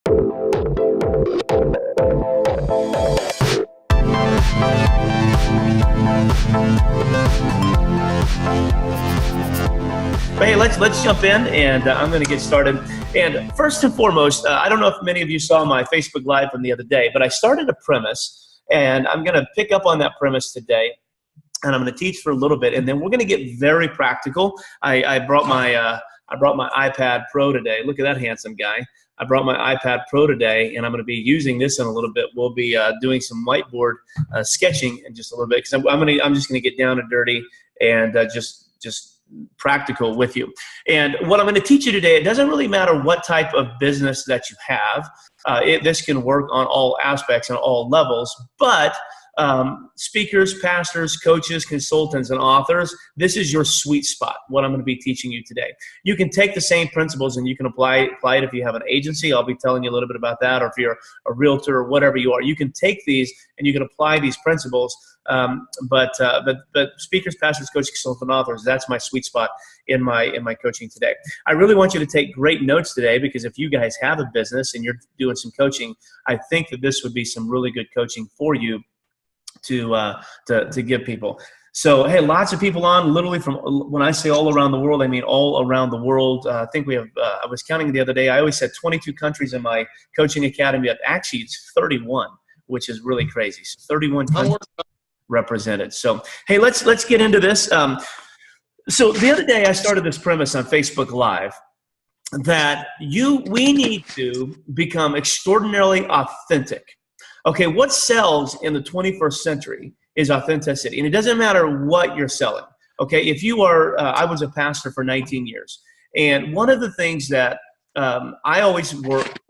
Hey, let's jump in, and I'm going to get started. And first and foremost, I don't know if many of you saw my Facebook Live from the other day, but I started a premise, and I'm going to pick up on that premise today, and I'm going to teach for a little bit, and then we're going to get very practical. I brought my iPad Pro today. Look at that handsome guy. I brought my iPad Pro today, and I'm going to be using this in a little bit. We'll be doing some whiteboard sketching in just a little bit, because I'm just going to get down and dirty and just practical with you. And what I'm going to teach you today, it doesn't really matter what type of business that you have. This can work on all aspects and all levels, but speakers, pastors, coaches, consultants, and authors, this is your sweet spot, what I'm going to be teaching you today. You can take the same principles and you can apply it if you have an agency. I'll be telling you a little bit about that, or if you're a realtor or whatever you are. You can take these and you can apply these principles. But speakers, pastors, coaches, consultants, and authors, that's my sweet spot in my coaching today. I really want you to take great notes today, because if you guys have a business and you're doing some coaching, I think that this would be some really good coaching for you to give people. So, hey, lots of people on, literally from, when I say all around the world, I mean all around the world. I think we have, I was counting the other day, I always said 22 countries in my coaching academy, but actually it's 31, which is really crazy. So 31 countries represented. So, hey, let's get into this. So the other day I started this premise on Facebook Live that we need to become extraordinarily authentic. Okay, what sells in the 21st century is authenticity, and it doesn't matter what you're selling. Okay, if you are, I was a pastor for 19 years, and one of the things that I always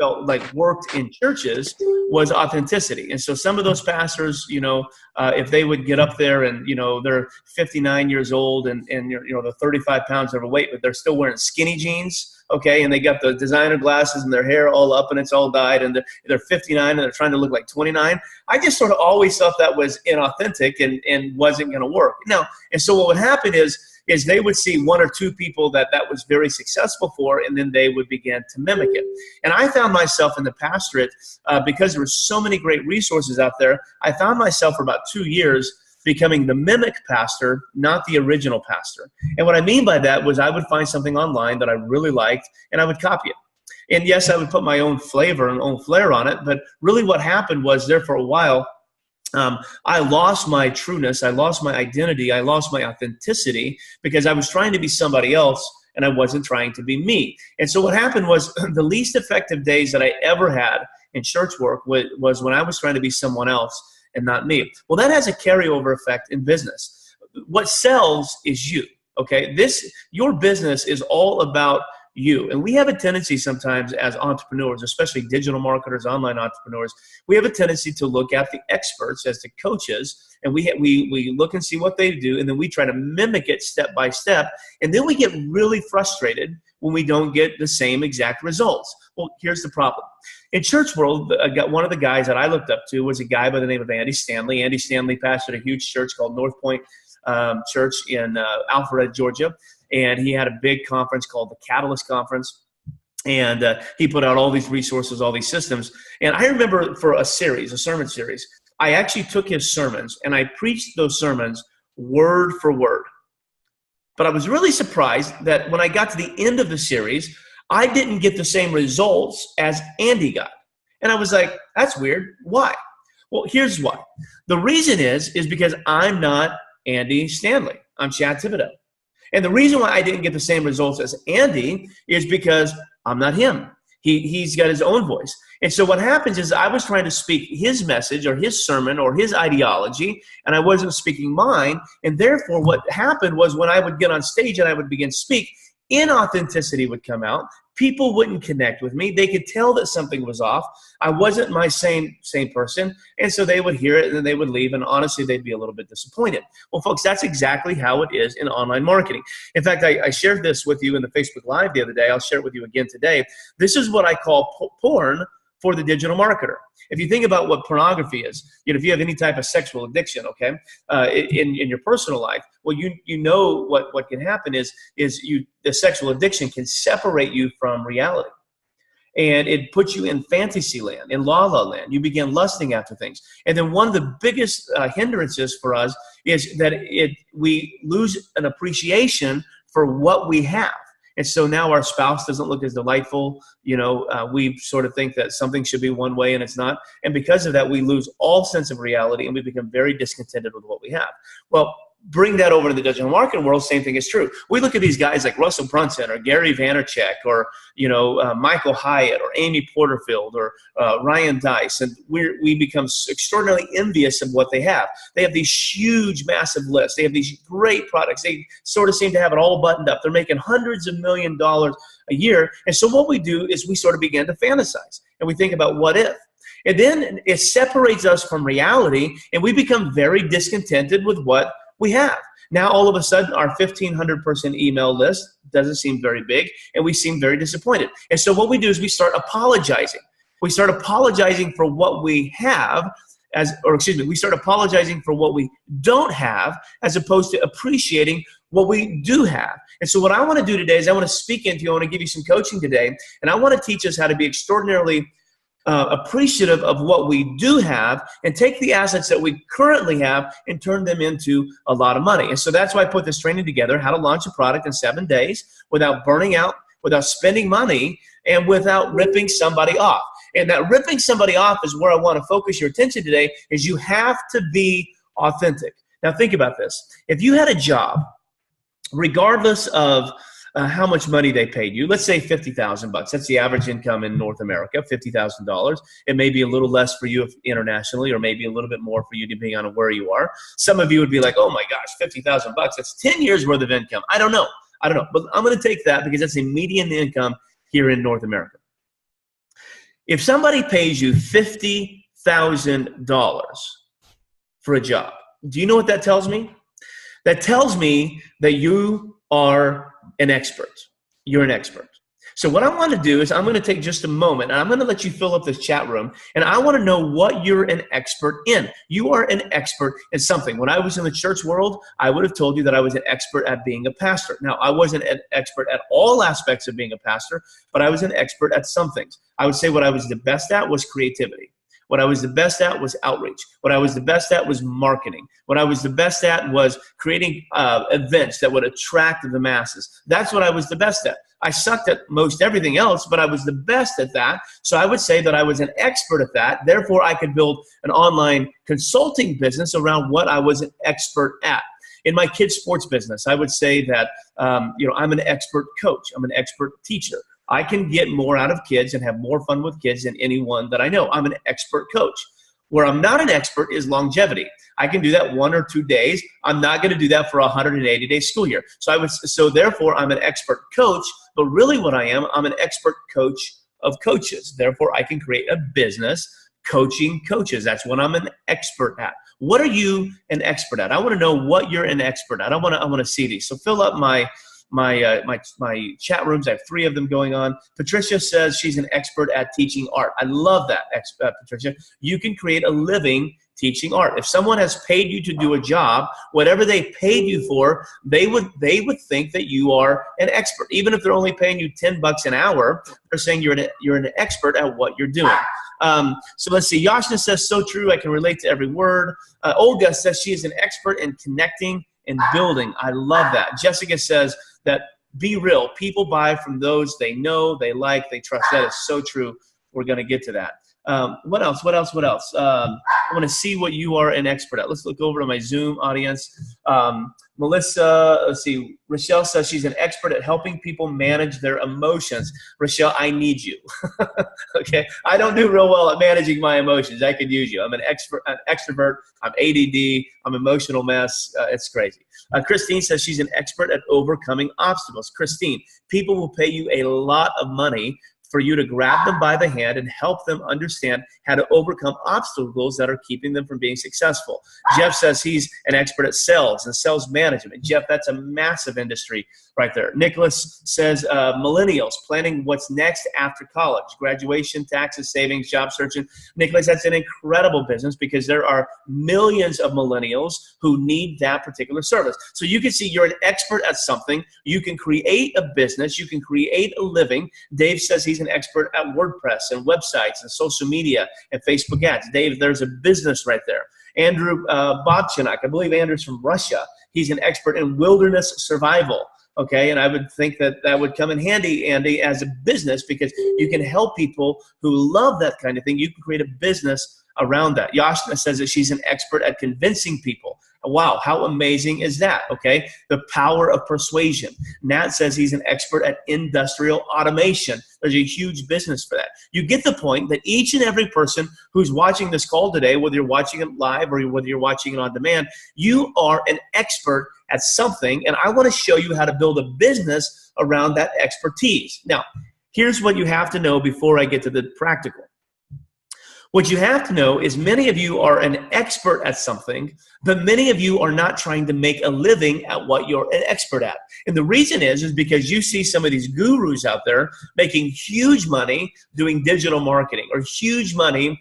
felt like worked in churches was authenticity. And so some of those pastors, if they would get up there and, they're 59 years old and they're 35 pounds overweight, but they're still wearing skinny jeans. Okay, and they got the designer glasses and their hair all up and it's all dyed, and they're 59 and they're trying to look like 29. I just sort of always thought that was inauthentic and wasn't going to work. And so what would happen is they would see one or two people that was very successful for, and then they would begin to mimic it. And I found myself in the pastorate, because there were so many great resources out there, I found myself for about 2 years becoming the mimic pastor, not the original pastor. And what I mean by that was I would find something online that I really liked, and I would copy it. And yes, I would put my own flavor and own flair on it, but really what happened was there for a while, I lost my trueness, I lost my identity, I lost my authenticity, because I was trying to be somebody else and I wasn't trying to be me. And so what happened was the least effective days that I ever had in church work was when I was trying to be someone else and not me. Well, that has a carryover effect in business. What sells is you, okay? Your business is all about you. And we have a tendency sometimes as entrepreneurs, especially digital marketers, online entrepreneurs, we have a tendency to look at the experts as the coaches, and we look and see what they do, and then we try to mimic it step by step, and then we get really frustrated when we don't get the same exact results. Well, here's the problem. In church world, one of the guys that I looked up to was a guy by the name of Andy Stanley. Andy Stanley pastored a huge church called North Point Church in Alpharetta, Georgia. And he had a big conference called the Catalyst Conference. And he put out all these resources, all these systems. And I remember for a sermon series, I actually took his sermons and I preached those sermons word for word. But I was really surprised that when I got to the end of the series, I didn't get the same results as Andy got. And I was like, that's weird. Why? Well, here's why. The reason is because I'm not Andy Stanley. I'm Chad Thibodeau. And the reason why I didn't get the same results as Andy is because I'm not him. He's got his own voice. And so what happens is I was trying to speak his message or his sermon or his ideology, and I wasn't speaking mine. And therefore what happened was when I would get on stage and I would begin to speak, inauthenticity would come out. People wouldn't connect with me. They could tell that something was off. I wasn't my same person. And so they would hear it and then they would leave. And honestly, they'd be a little bit disappointed. Well, folks, that's exactly how it is in online marketing. In fact, I shared this with you in the Facebook Live the other day. I'll share it with you again today. This is what I call porn for the digital marketer. If you think about what pornography is, if you have any type of sexual addiction, okay, in your personal life, well, you know what can happen is the sexual addiction can separate you from reality. and it puts you in fantasy land, in la la land. You begin lusting after things. And then one of the biggest hindrances for us is that we lose an appreciation for what we have. And so now our spouse doesn't look as delightful. We sort of think that something should be one way and it's not. And because of that, we lose all sense of reality and we become very discontented with what we have. Well, bring that over to the digital marketing world, same thing is true. We look at these guys like Russell Brunson or Gary Vaynerchuk or Michael Hyatt or Amy Porterfield or Ryan Deiss, and we become extraordinarily envious of what they have. They have these huge, massive lists. They have these great products. They sort of seem to have it all buttoned up. They're making hundreds of $millions a year. And so what we do is we sort of begin to fantasize, and we think about what if. And then it separates us from reality, and we become very discontented with what we have. Now, all of a sudden, our 1,500-person email list doesn't seem very big, and we seem very disappointed. And so what we do is we start apologizing. We start apologizing for what we have, we start apologizing for what we don't have, as opposed to appreciating what we do have. And so what I want to do today is I want to speak into you. I want to give you some coaching today, and I want to teach us how to be extraordinarily appreciative of what we do have and take the assets that we currently have and turn them into a lot of money. And so that's why I put this training together, how to launch a product in 7 days without burning out, without spending money, and without ripping somebody off. And that ripping somebody off is where I want to focus your attention today, is you have to be authentic. Now think about this. If you had a job, regardless of how much money they paid you, let's say $50,000. That's the average income in North America, $50,000. It may be a little less for you internationally, or maybe a little bit more for you depending on where you are. Some of you would be like, oh my gosh, $50,000. That's 10 years worth of income. I don't know. But I'm going to take that because that's a median income here in North America. If somebody pays you $50,000 for a job, do you know what that tells me? That tells me that you are an expert. You're an expert. So what I want to do is I'm going to take just a moment and I'm going to let you fill up this chat room, and I want to know what you're an expert in. You are an expert in something. When I was in the church world, I would have told you that I was an expert at being a pastor. Now, I wasn't an expert at all aspects of being a pastor, but I was an expert at some things. I would say what I was the best at was creativity. What I was the best at was outreach. What I was the best at was marketing. What I was the best at was creating events that would attract the masses. That's what I was the best at. I sucked at most everything else, but I was the best at that. So I would say that I was an expert at that. Therefore, I could build an online consulting business around what I was an expert at. In my kids' sports business, I would say that I'm an expert coach. I'm an expert teacher. I can get more out of kids and have more fun with kids than anyone that I know. I'm an expert coach. Where I'm not an expert is longevity. I can do that 1 or 2 days. I'm not going to do that for a 180-day school year. So therefore, I'm an expert coach, but really what I am, I'm an expert coach of coaches. Therefore, I can create a business coaching coaches. That's what I'm an expert at. What are you an expert at? I want to know what you're an expert at. I want to see these. So fill up my chat rooms. I have 3 of them going on. Patricia says she's an expert at teaching art. I love that, Patricia. You can create a living teaching art. If someone has paid you to do a job, whatever they paid you for, they would think that you are an expert. Even if they're only paying you $10 an hour, they're saying you're an expert at what you're doing. So let's see. Yashna says, so true. I can relate to every word. Olga says she is an expert in connecting and building. I love that. Jessica says that be real. People buy from those they know, they like, they trust. That is so true. We're going to get to that. What else? I want to see what you are an expert at. Let's look over to my Zoom audience. Melissa, let's see. Rochelle says she's an expert at helping people manage their emotions. Rochelle, I need you. Okay, I don't do real well at managing my emotions. I could use you. I'm an extrovert. I'm ADD. I'm emotional mess. It's crazy. Christine says she's an expert at overcoming obstacles. Christine, people will pay you a lot of money for you to grab them by the hand and help them understand how to overcome obstacles that are keeping them from being successful. Jeff says he's an expert at sales and sales management. Jeff, that's a massive industry right there. Nicholas says millennials, planning what's next after college, graduation, taxes, savings, job searching. Nicholas, that's an incredible business because there are millions of millennials who need that particular service. So you can see you're an expert at something. You can create a business. You can create a living. Dave says he's an an expert at WordPress and websites and social media and Facebook ads. Dave, there's a business right there. Andrew Bobchinak, I believe Andrew's from Russia. He's an expert in wilderness survival. Okay, and I would think that that would come in handy, Andy, as a business, because you can help people who love that kind of thing. You can create a business around that. Yashna says that she's an expert at convincing people. Wow, how amazing is that, okay? The power of persuasion. Nat says he's an expert at industrial automation. There's a huge business for that. You get the point that each and every person who's watching this call today, whether you're watching it live or whether you're watching it on demand, you are an expert at something, and I want to show you how to build a business around that expertise. Now, here's what you have to know before I get to the practical. What you have to know is many of you are an expert at something, but many of you are not trying to make a living at what you're an expert at. And the reason is because you see some of these gurus out there making huge money doing digital marketing, or huge money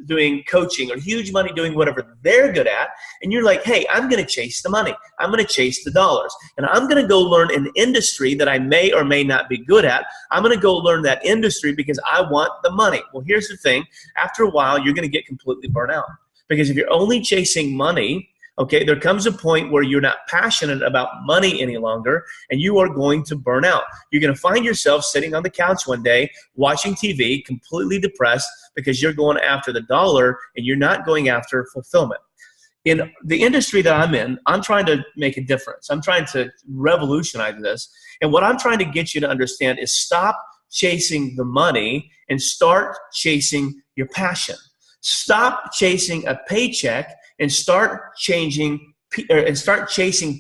doing coaching, or huge money doing whatever they're good at. And you're like, hey, I'm going to chase the money. I'm going to chase the dollars. And I'm going to go learn an industry that I may or may not be good at. I'm going to go learn that industry because I want the money. Well, here's the thing. After a while, you're going to get completely burnt out. Because if you're only chasing money, okay, there comes a point where you're not passionate about money any longer, and you are going to burn out. You're going to find yourself sitting on the couch one day, watching TV, completely depressed because you're going after the dollar and you're not going after fulfillment. In the industry that I'm in, I'm trying to make a difference. I'm trying to revolutionize this. And what I'm trying to get you to understand is stop chasing the money and start chasing your passion. Stop chasing a paycheck and start chasing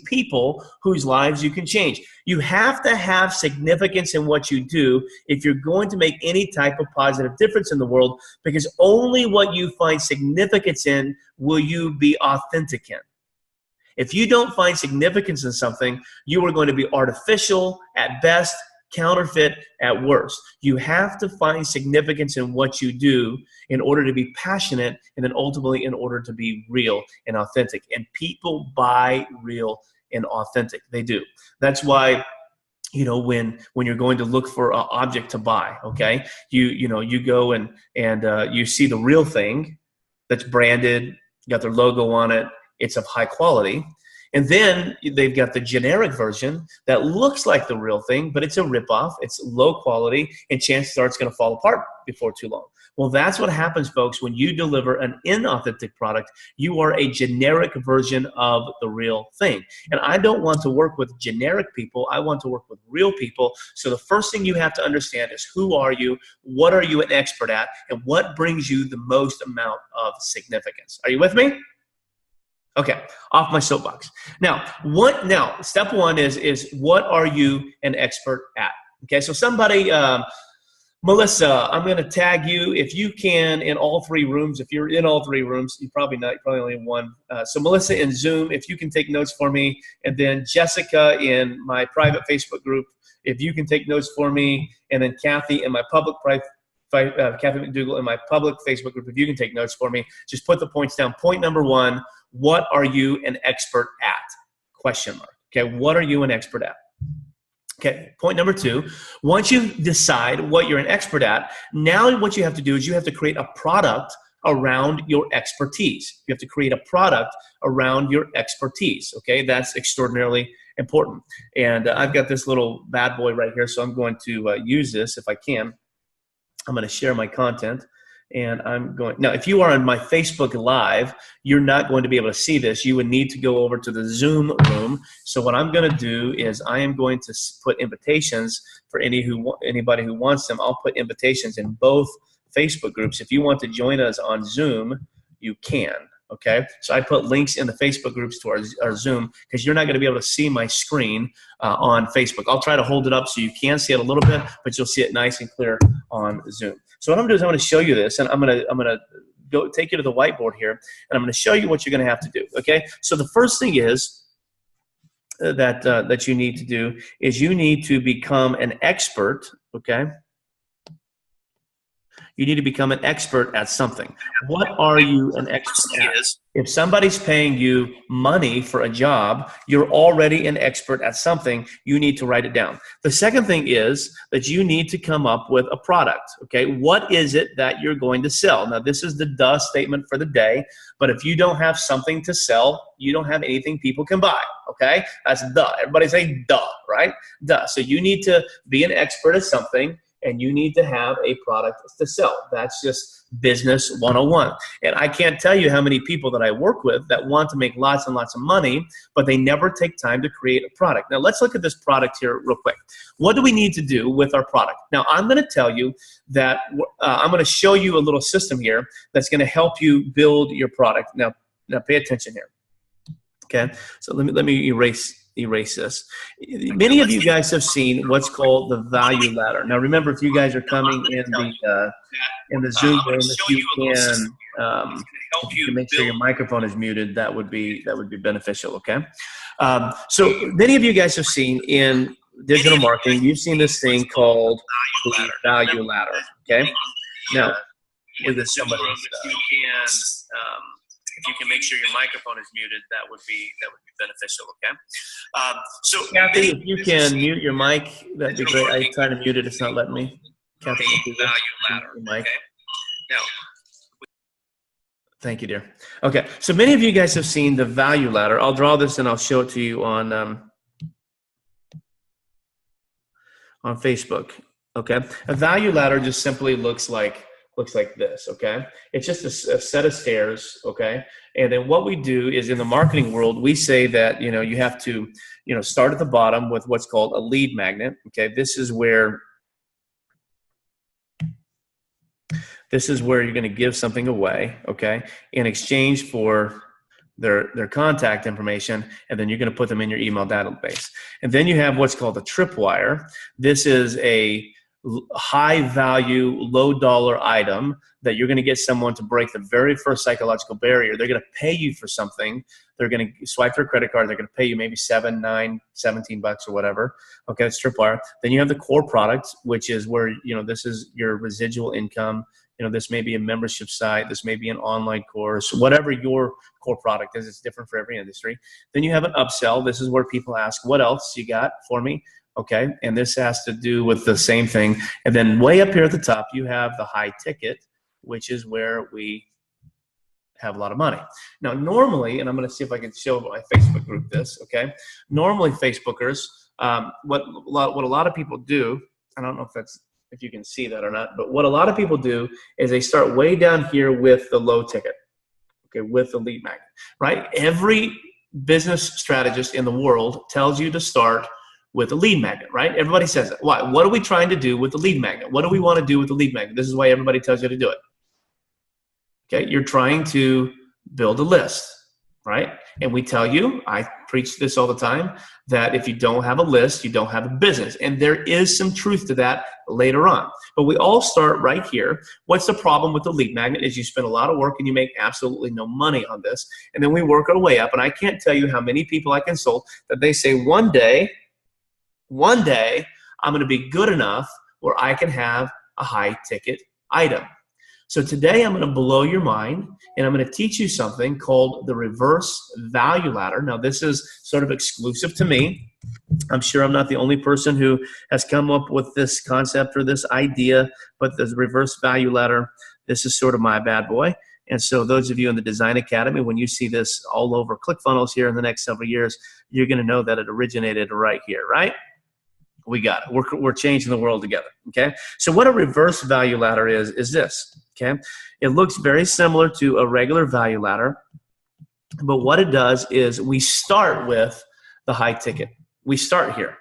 people whose lives you can change. You have to have significance in what you do if you're going to make any type of positive difference in the world, because only what you find significance in will you be authentic in. If you don't find significance in something, you are going to be artificial at best, counterfeit at worst. You have to find significance in what you do in order to be passionate, and then ultimately in order to be real and authentic. And people buy real and authentic. They do. That's why, you know, when you're going to look for an object to buy, okay, you go and you see the real thing that's branded, got their logo on it, it's of high quality. And then they've got the generic version that looks like the real thing, but it's a ripoff, it's low quality, and chances are it's going to fall apart before too long. Well, that's what happens, folks, when you deliver an inauthentic product. You are a generic version of the real thing. And I don't want to work with generic people. I want to work with real people. So the first thing you have to understand is, who are you, what are you an expert at, and what brings you the most amount of significance. Are you with me? Okay, off my soapbox. Now, step one is what are you an expert at? Okay, so somebody, Melissa, I'm going to tag you if you can in all three rooms. If you're in all three rooms, you're probably not, probably only in one. So Melissa in Zoom, if you can take notes for me, and then Jessica in my private Facebook group, if you can take notes for me, and then Kathy in my public Kathy McDougall in my public Facebook group, if you can take notes for me, just put the points down. Point number one. What are you an expert at? Question mark. Okay, what are you an expert at? Okay, point number two, once you decide what you're an expert at, now what you have to do is you have to create a product around your expertise. You have to create a product around your expertise, okay? That's extraordinarily important. And I've got this little bad boy right here, so I'm going to use this if I can. I'm going to share my content. And I'm going, now if you are on my Facebook Live, you're not going to be able to see this. You would need to go over to the Zoom room. So what I'm going to do is I am going to put invitations for anybody who wants them. I'll put invitations in both Facebook groups. If you want to join us on Zoom, you can. Okay, so I put links in the Facebook groups to our Zoom, because you're not going to be able to see my screen on Facebook. I'll try to hold it up so you can see it a little bit, but you'll see it nice and clear on Zoom. So what I'm going to do is I'm going to show you this, and I'm going to go take you to the whiteboard here, and I'm going to show you what you're going to have to do. Okay, so the first thing is that you need to do is you need to become an expert. Okay. You need to become an expert at something. What are you an expert at? If somebody's paying you money for a job, you're already an expert at something. You need to write it down. The second thing is that you need to come up with a product, okay? What is it that you're going to sell? Now, this is the duh statement for the day, but if you don't have something to sell, you don't have anything people can buy, okay? That's duh. Everybody say duh, right? Duh. So you need to be an expert at something, and you need to have a product to sell. That's just business 101. And I can't tell you how many people that I work with that want to make lots and lots of money, but they never take time to create a product. Now, let's look at this product here real quick. What do we need to do with our product? Now, I'm going to tell you that I'm going to show you a little system here that's going to help you build your product. Now pay attention here. Okay, so let me erase this. Many of you guys have seen what's called the value ladder. Now, remember, if you guys are coming in the Zoom room, if you can make sure your microphone is muted, that would be beneficial. Okay, so many of you guys have seen in digital marketing, you've seen this thing called the value ladder. Okay, now with somebody if you can make sure your microphone is muted, that would be beneficial. Okay. So Kathy, if you can mute your mic, that'd be great. I tried to mute it; it's not letting me. Kathy, value ladder. Okay. Now, thank you, dear. Okay. So many of you guys have seen the value ladder. I'll draw this and I'll show it to you on Facebook. Okay. A value ladder just simply looks like this, okay? It's just a set of stairs, okay? And then what we do is in the marketing world, we say that, you have to, start at the bottom with what's called a lead magnet, okay? This is where you're going to give something away, okay? In exchange for their contact information, and then you're going to put them in your email database. And then you have what's called a tripwire. This is a high value, low dollar item that you're going to get someone to break the very first psychological barrier. They're going to pay you for something. They're going to swipe their credit card. They're going to pay you maybe $7, $9, $17 or whatever. Okay, that's tripwire. Then you have the core product, which is where, this is your residual income. This may be a membership site. This may be an online course, whatever your core product is. It's different for every industry. Then you have an upsell. This is where people ask, what else you got for me? Okay, and this has to do with the same thing. And then way up here at the top, you have the high ticket, which is where we have a lot of money. Now, normally, and I'm going to see if I can show my Facebook group this, okay? Normally, Facebookers, what a lot of people do, I don't know if you can see that or not, but what a lot of people do is they start way down here with the low ticket, okay, with the lead magnet, right? Every business strategist in the world tells you to start with a lead magnet, right? Everybody says that. Why? What are we trying to do with the lead magnet? What do we want to do with the lead magnet? This is why everybody tells you to do it. Okay, you're trying to build a list, right? And we tell you, I preach this all the time, that if you don't have a list, you don't have a business. And there is some truth to that later on. But we all start right here. What's the problem with the lead magnet is you spend a lot of work and you make absolutely no money on this. And then we work our way up. And I can't tell you how many people I consult that they say one day, I'm going to be good enough where I can have a high ticket item. So today I'm going to blow your mind and I'm going to teach you something called the reverse value ladder. Now this is sort of exclusive to me. I'm sure I'm not the only person who has come up with this concept or this idea, but the reverse value ladder, this is sort of my bad boy. And so those of you in the Design Academy, when you see this all over ClickFunnels here in the next several years, you're going to know that it originated right here, right? We got it. We're changing the world together, okay? So what a reverse value ladder is this, okay? It looks very similar to a regular value ladder, but what it does is we start with the high ticket. We start here.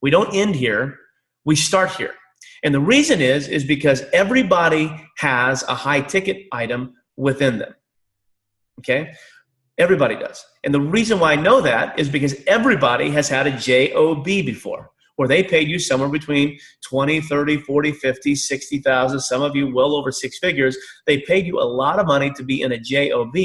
We don't end here. We start here. And the reason is because everybody has a high ticket item within them, okay? Everybody does. And the reason why I know that is because everybody has had a JOB before, where they paid you somewhere between 20, 30, 40, 50, 60,000, some of you well over six figures. They paid you a lot of money to be in a JOB,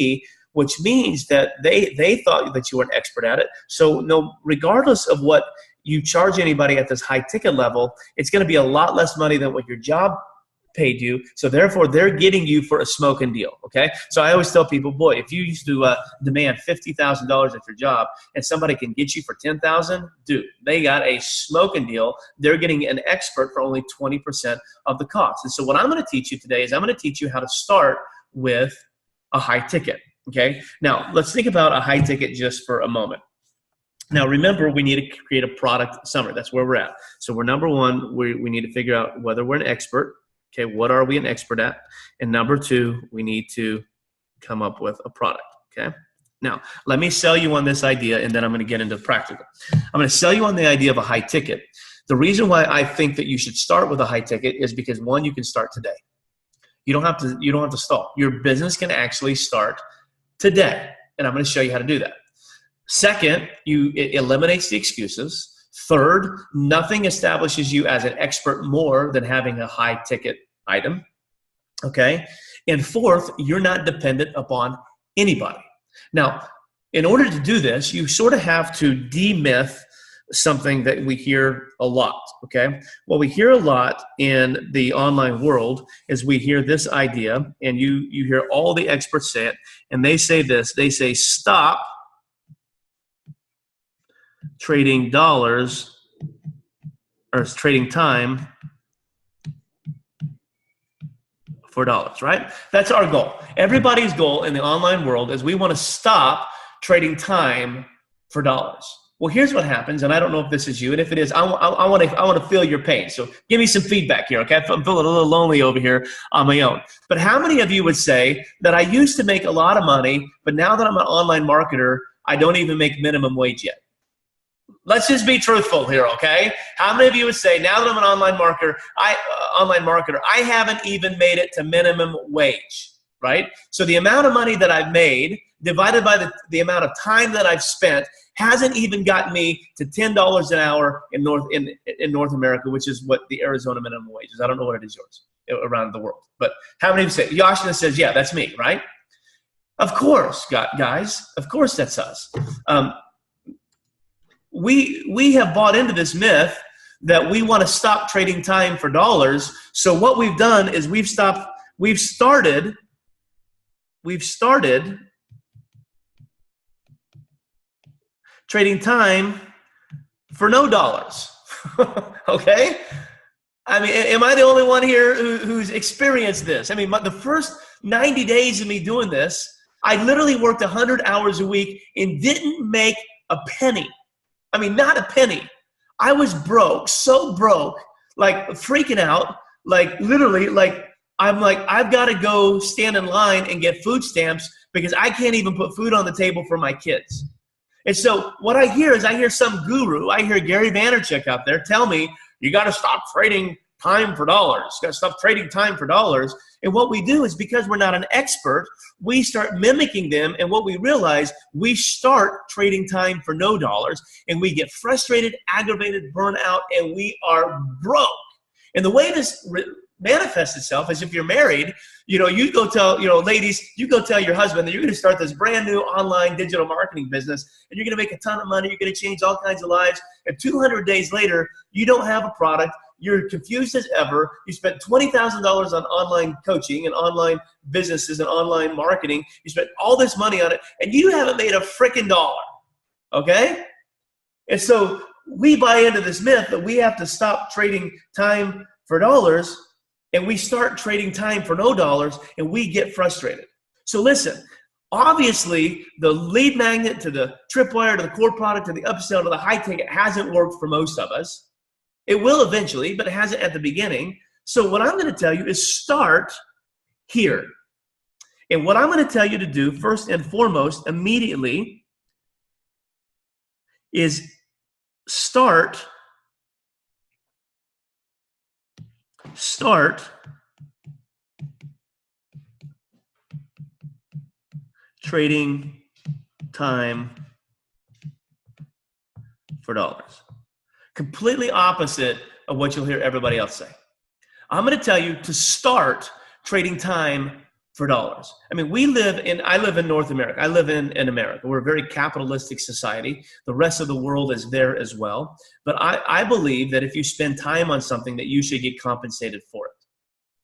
which means that they thought that you were an expert at it. So no, regardless of what you charge anybody at this high ticket level, it's going to be a lot less money than what your job paid you. So therefore, they're getting you for a smoking deal, okay? So I always tell people, boy, if you used to demand $50,000 at your job and somebody can get you for $10,000, dude, they got a smoking deal. They're getting an expert for only 20% of the cost. And so what I'm going to teach you today is I'm going to teach you how to start with a high ticket, okay? Now, let's think about a high ticket just for a moment. Now, remember, we need to create a product summary. That's where we're at. So we're number one, we need to figure out whether we're an expert. Okay, what are we an expert at? And number two, we need to come up with a product, okay? Now, let me sell you on this idea, and then I'm going to get into practical. I'm going to sell you on the idea of a high ticket. The reason why I think that you should start with a high ticket is because, one, you can start today. You don't have to stall. Your business can actually start today, and I'm going to show you how to do that. Second, it eliminates the excuses. Third, nothing establishes you as an expert more than having a high ticket item, okay? And fourth, you're not dependent upon anybody. Now, in order to do this, you sort of have to demyth something that we hear a lot, okay? What we hear a lot in the online world is we hear this idea, and you hear all the experts say it, and they say this, they say, stop trading dollars or trading time for dollars, right? That's our goal. Everybody's goal in the online world is we want to stop trading time for dollars. Well, here's what happens, and I don't know if this is you, and if it is, I want to feel your pain. So give me some feedback here, okay? I'm feeling a little lonely over here on my own. But how many of you would say that I used to make a lot of money, but now that I'm an online marketer, I don't even make minimum wage yet? Let's just be truthful here, okay? How many of you would say, now that I'm an online marketer, I haven't even made it to minimum wage, right? So the amount of money that I've made divided by the amount of time that I've spent hasn't even gotten me to $10 an hour in North America, which is what the Arizona minimum wage is. I don't know what it is yours around the world. But how many of you say, Yoshina says, yeah, that's me, right? Of course, guys, of course that's us. We have bought into this myth that we want to stop trading time for dollars. So what we've done is we've started trading time for no dollars. Okay? I mean, am I the only one here who's experienced this? I mean, the first 90 days of me doing this, I literally worked 100 hours a week and didn't make a penny. I mean, not a penny. I was broke, so broke, like freaking out, like literally, like I'm like, I've got to go stand in line and get food stamps because I can't even put food on the table for my kids. And so what I hear is I hear some guru, I hear Gary Vaynerchuk out there tell me, you got to stop trading time for dollars. You got to stop trading time for dollars. And what we do is because we're not an expert, we start mimicking them. And what we realize, we start trading time for no dollars. And we get frustrated, aggravated, burnt out, and we are broke. And the way this manifests itself is if you're married, you go tell, ladies, you go tell your husband that you're going to start this brand new online digital marketing business and you're going to make a ton of money. You're going to change all kinds of lives. And 200 days later, you don't have a product. You're confused as ever. You spent $20,000 on online coaching and online businesses and online marketing. You spent all this money on it, and you haven't made a freaking dollar, okay? And so we buy into this myth that we have to stop trading time for dollars, and we start trading time for no dollars, and we get frustrated. So listen, obviously, the lead magnet to the tripwire to the core product to the upsell to the high ticket hasn't worked for most of us. It will eventually, but it hasn't at the beginning. So what I'm going to tell you is start here. And what I'm going to tell you to do first and foremost immediately is start trading time for dollars. Completely opposite of what you'll hear everybody else say. I'm going to tell you to start trading time for dollars. I mean, I live in North America. I live in America. We're a very capitalistic society. The rest of the world is there as well. But I believe that if you spend time on something that you should get compensated for it.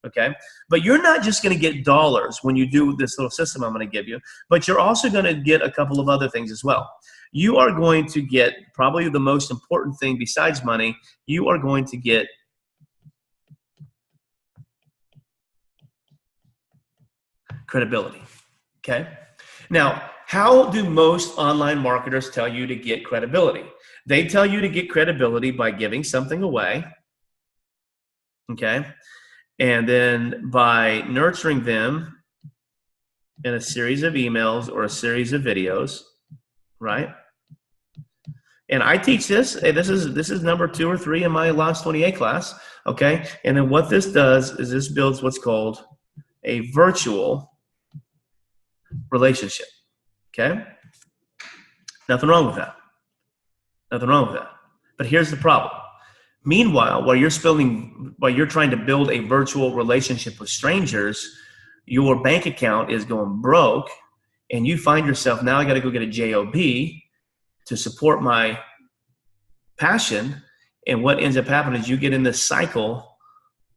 okay? But you're not just going to get dollars when you do this little system I'm going to give you, but you're also going to get a couple of other things as well. You are going to get probably the most important thing besides money. You are going to get credibility, okay? Now, how do most online marketers tell you to get credibility? They tell you to get credibility by giving something away, okay? And then by nurturing them in a series of emails or a series of videos, right? And I teach this. This is number 2 or 3 in my Launch 28 class, okay? And then what this does is this builds what's called a virtual relationship, okay? Nothing wrong with that. Nothing wrong with that. But here's the problem. Meanwhile, while you're trying to build a virtual relationship with strangers, your bank account is going broke, and you find yourself, now I got to go get a job to support my passion. And what ends up happening is you get in this cycle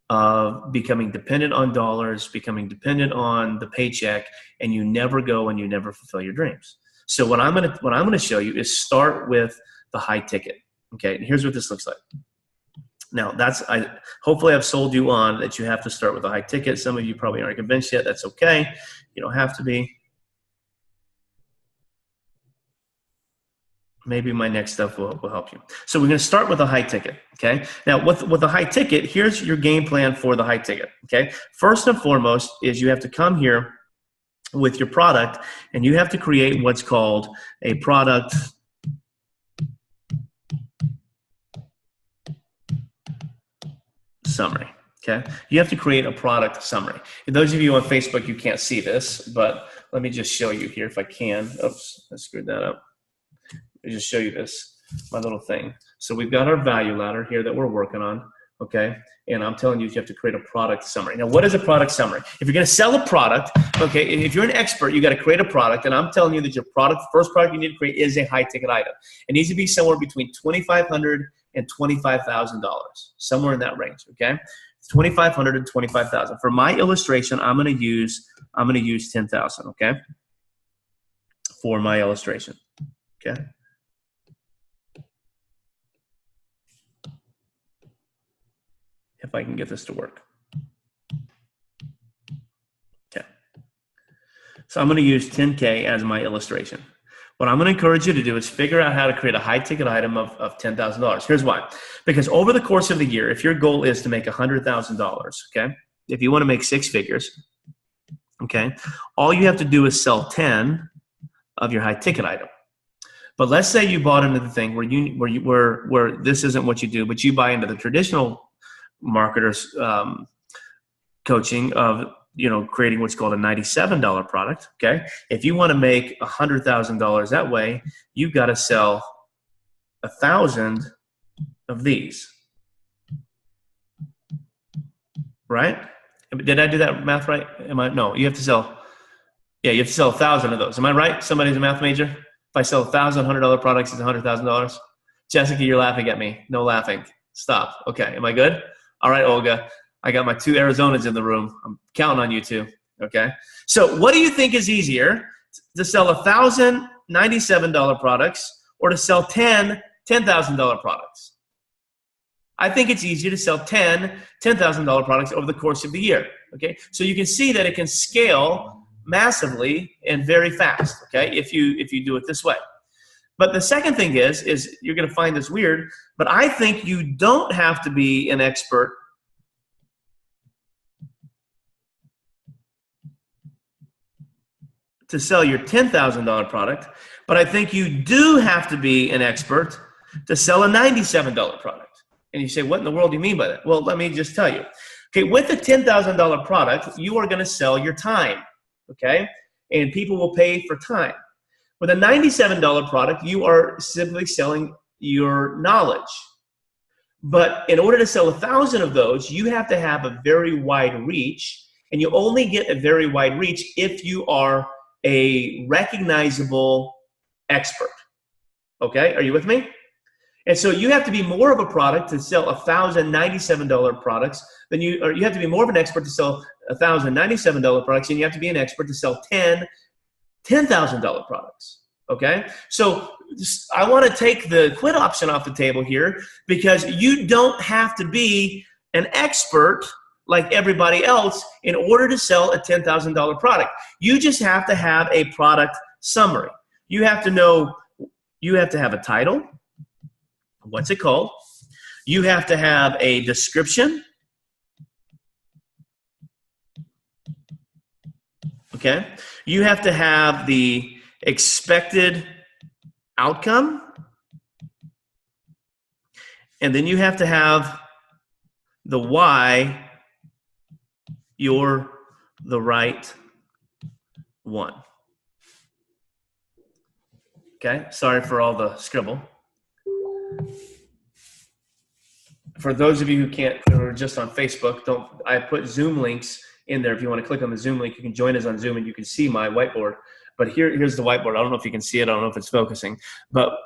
of becoming dependent on dollars, becoming dependent on the paycheck, and you never go and you never fulfill your dreams. So what I'm gonna show you is start with the high ticket. Okay, and here's what this looks like. Now hopefully I've sold you on that you have to start with a high ticket. Some of you probably aren't convinced yet. That's okay. You don't have to be. Maybe my next stuff will help you. So we're going to start with a high ticket, okay? Now, with a high ticket, here's your game plan for the high ticket, okay? First and foremost is you have to come here with your product, and you have to create what's called a product summary, okay? You have to create a product summary. And those of you on Facebook, you can't see this, but let me just show you here if I can. Oops, I screwed that up. Let me just show you this, my little thing. So we've got our value ladder here that we're working on, okay? And I'm telling you have to create a product summary. Now, what is a product summary? If you're going to sell a product, okay, if you're an expert, you got to create a product, and I'm telling you that your first product you need to create is a high-ticket item. It needs to be somewhere between $2,500 and $25,000, somewhere in that range, okay? $2,500 and $25,000. For my illustration, I'm going to use $10,000, okay? For my illustration, okay? If I can get this to work. Okay. So I'm going to use 10K as my illustration. What I'm going to encourage you to do is figure out how to create a high ticket item of $10,000. Here's why. Because over the course of the year, if your goal is to make $100,000, okay, if you want to make 6 figures, okay, all you have to do is sell 10 of your high ticket item. But let's say you bought into the thing where this isn't what you do, but you buy into the traditional marketers coaching of creating what's called a $97 product. Okay, if you want to make $100,000 that way, you've got to sell 1,000 of these, right? Did I do that math right? No, you have to sell. Yeah, you have to sell 1,000 of those. Am I right? Somebody's a math major. If I sell 1,000 $100 products, it's $100,000. Jessica, you're laughing at me. No laughing. Stop. Okay, am I good? All right, Olga, I got my 2 Arizonas in the room. I'm counting on you two, okay? So what do you think is easier, to sell 1,000 $97 products or to sell 10 $10,000 products? I think it's easier to sell 10 $10,000 products over the course of the year, okay? So you can see that it can scale massively and very fast, okay, if you do it this way. But the second thing is you're going to find this weird, but I think you don't have to be an expert to sell your $10,000 product, but I think you do have to be an expert to sell a $97 product. And you say, what in the world do you mean by that? Well, let me just tell you. Okay, with a $10,000 product, you are going to sell your time, okay? And people will pay for time. With a $97 product, you are simply selling your knowledge. But in order to sell 1,000 of those, you have to have a very wide reach, and you only get a very wide reach if you are a recognizable expert. Okay, are you with me? And so you have to be more of a product to sell $1,097 products than or you have to be more of an expert to sell $1,097 products, and you have to be an expert to sell $10,000 products. Okay? So I want to take the quit option off the table here, because you don't have to be an expert like everybody else in order to sell a $10,000 product. You just have to have a product summary. You have to know, you have to have a title. What's it called? You have to have a description. Okay? You have to have the expected outcome. And then you have to have the why you're the right one. Okay? Sorry for all the scribble. For those of you who are just on Facebook, I put Zoom links in there. If you want to click on the Zoom link, you can join us on Zoom and you can see my whiteboard. But here's the whiteboard. I don't know if you can see it. I don't know if it's focusing, but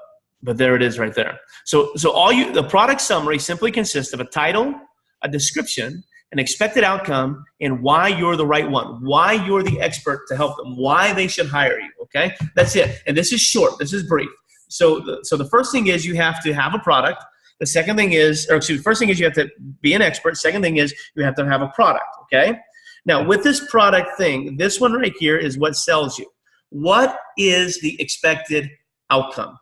there it is right there. So the product summary simply consists of a title, a description, an expected outcome, and why you're the right one, why you're the expert to help them, why they should hire you. Okay, that's it. And this is short. This is brief. So the first thing is you have to have a product. The second thing is, first thing is you have to be an expert. Second thing is you have to have a product. Okay. Now with this product thing, this one right here is what sells you. What is the expected outcome?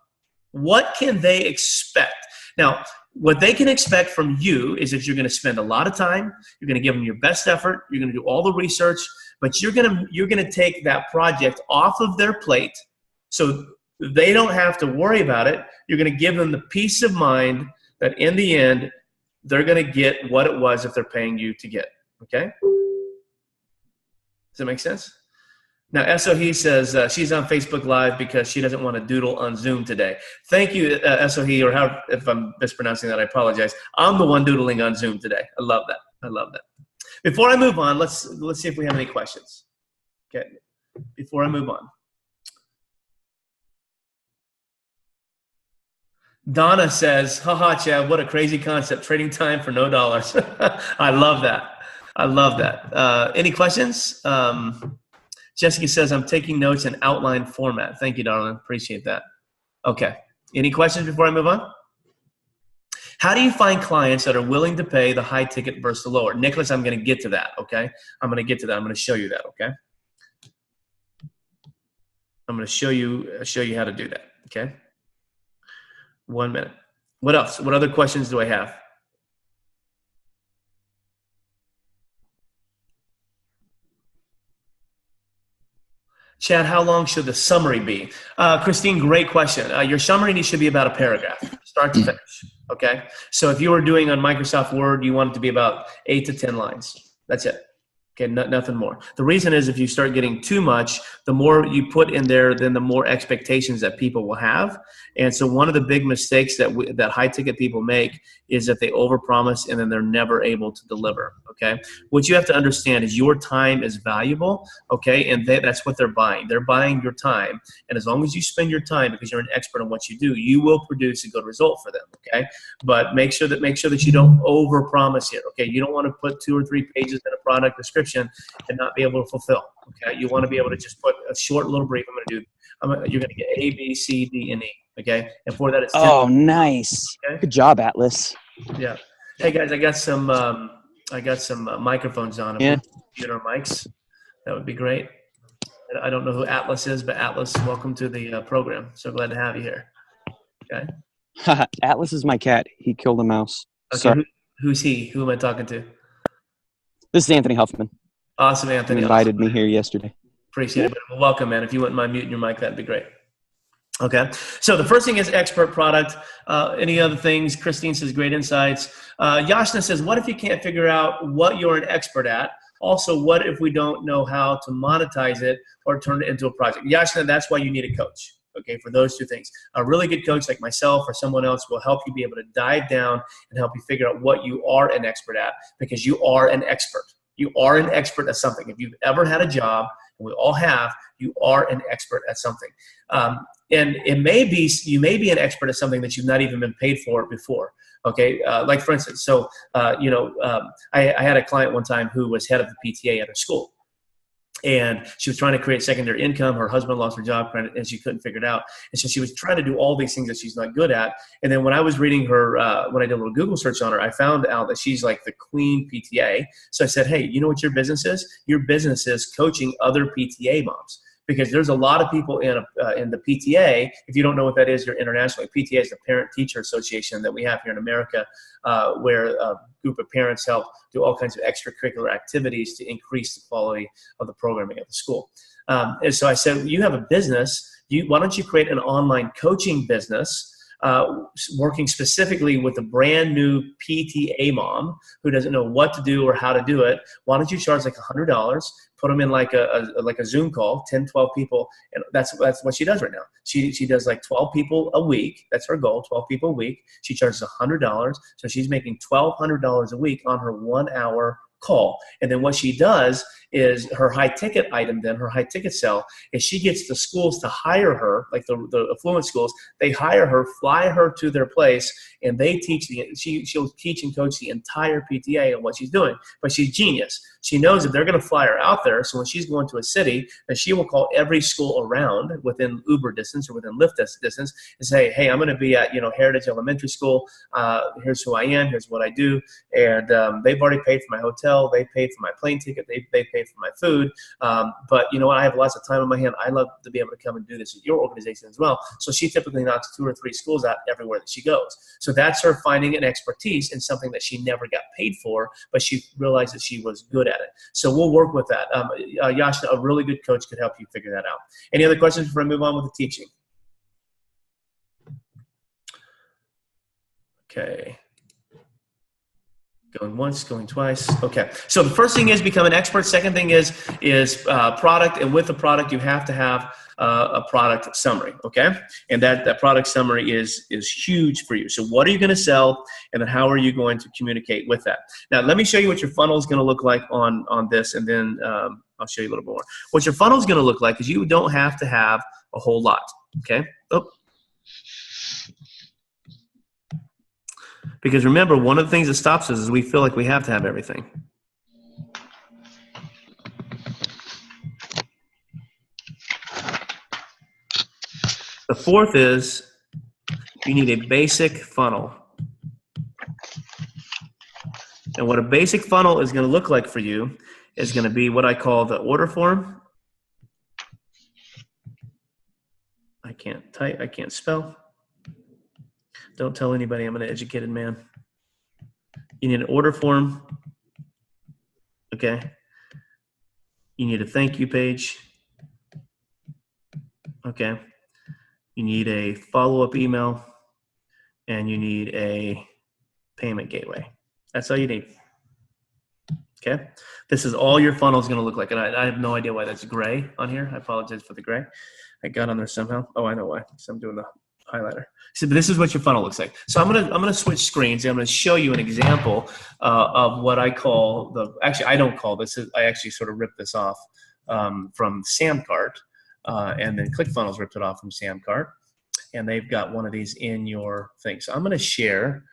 What can they expect? Now, what they can expect from you is that you're going to spend a lot of time. You're going to give them your best effort. You're going to do all the research, but you're going to take that project off of their plate so they don't have to worry about it. You're going to give them the peace of mind that in the end, they're going to get what it was if they're paying you to get. Okay? Does that make sense? Now, Esohe says she's on Facebook Live because she doesn't want to doodle on Zoom today. Thank you, Esohe, or if I'm mispronouncing that, I apologize. I'm the one doodling on Zoom today. I love that. I love that. Before I move on, let's see if we have any questions. Okay. Before I move on. Donna says, haha, Chad, what a crazy concept. Trading time for no dollars. I love that. I love that. Any questions? Jessica says, I'm taking notes in outline format. Thank you, darling. Appreciate that. Okay. Any questions before I move on? How do you find clients that are willing to pay the high ticket versus the lower? Nicholas, I'm going to get to that, okay? I'm going to get to that. I'm going to show you that, okay? I'm going to show you how to do that, okay? 1 minute. What else? What other questions do I have? Chad, how long should the summary be? Christine, great question. Your summary should be about a paragraph, start to finish, okay? So if you were doing on Microsoft Word, you want it to be about 8 to 10 lines. That's it. Okay, nothing more. The reason is if you start getting too much, the more you put in there, then the more expectations that people will have. And so one of the big mistakes that high ticket people make is that they overpromise and then they're never able to deliver, okay? What you have to understand is your time is valuable, okay? And that's what they're buying. They're buying your time. And as long as you spend your time because you're an expert on what you do, you will produce a good result for them, okay? But make sure that you don't overpromise here, okay? You don't want to put 2 or 3 pages in a product description and not be able to fulfill, okay? You want to be able to just put a short little brief. You're going to get A, B, C, D, and E, okay? And for that, it's 10. Oh, nice. Okay? Good job, Atlas. Yeah. Hey, guys, I got some microphones on. If we get our mics, that would be great. I don't know who Atlas is, but Atlas, welcome to the program. So glad to have you here. Okay. Atlas is my cat. He killed a mouse. Okay. Who's he? Who am I talking to? This is Anthony Huffman. Awesome, Anthony. He invited me here yesterday. Appreciate it. Well, welcome, man. If you wouldn't mind muting your mic, that'd be great. Okay. So the first thing is expert product. Any other things? Christine says, great insights. Yashna says, what if you can't figure out what you're an expert at? Also, what if we don't know how to monetize it or turn it into a project? Yashna, that's why you need a coach. Okay, for those 2 things. A really good coach like myself or someone else will help you be able to dive down and help you figure out what you are an expert at, because you are an expert. You are an expert at something. If you've ever had a job and we all have, you are an expert at something. And it may be, you may be an expert at something that you've not even been paid for before. Okay, like for instance, so, I had a client one time who was head of the PTA at her school. And she was trying to create secondary income. Her husband lost her job and she couldn't figure it out. And so she was trying to do all these things that she's not good at. And then when I was reading her, when I did a little Google search on her, I found out that she's like the queen PTA. So I said, hey, you know what your business is? Your business is coaching other PTA moms. Because there's a lot of people in the PTA. If you don't know what that is, you're internationally. PTA is the Parent Teacher Association that we have here in America, where a group of parents help do all kinds of extracurricular activities to increase the quality of the programming at the school. And so I said, you have a business. Why don't you create an online coaching business working specifically with a brand new PTA mom who doesn't know what to do or how to do it? Why don't you charge like $100? Put them in like a Zoom call, 10, 12 people, and that's what she does right now. She does like 12 people a week. That's her goal, 12 people a week. She charges $100, so she's making $1,200 a week on her 1 hour call. And then what she does is her high ticket item, then her high ticket sell, is she gets the schools to hire her, like the affluent schools. They hire her, fly her to their place, and they teach she'll teach and coach the entire PTA on what she's doing. But she's genius. She knows that they're going to fly her out there. So when she's going to a city, then she will call every school around within Uber distance or within Lyft distance and say, hey, I'm going to be at Heritage Elementary School. Here's who I am. Here's what I do. And they've already paid for my hotel. They paid for my plane ticket. They paid for my food. But you know what? I have lots of time on my hand. I love to be able to come and do this at your organization as well. So she typically knocks 2 or 3 schools out everywhere that she goes. So that's her finding an expertise in something that she never got paid for, but she realized that she was good at it. So we'll work with that. Yashna, a really good coach, could help you figure that out. Any other questions before I move on with the teaching? Okay. Going once, going twice. Okay. So the first thing is become an expert. Second thing is product. And with the product, you have to have a product summary. Okay. And that product summary is huge for you. So what are you going to sell? And then how are you going to communicate with that? Now, let me show you what your funnel is going to look like on this. And then I'll show you a little more. What your funnel is going to look like is you don't have to have a whole lot. Okay. Oh. Because remember, one of the things that stops us is we feel like we have to have everything. The fourth is you need a basic funnel. And what a basic funnel is going to look like for you is going to be what I call the order form. I can't type, I can't spell. Don't tell anybody I'm an educated man. You need an order form. Okay. You need a thank you page. Okay. You need a follow-up email. And you need a payment gateway. That's all you need. Okay. This is all your funnel is going to look like. And I have no idea why that's gray on here. I apologize for the gray. I got on there somehow. Oh, I know why. So I'm doing the highlighter. So this is what your funnel looks like. So I'm gonna switch screens. And I'm gonna show you an example of what I call actually I don't call this. I actually sort of ripped this off from Samcart, and then ClickFunnels ripped it off from Samcart, and they've got one of these in your thing. So I'm gonna share.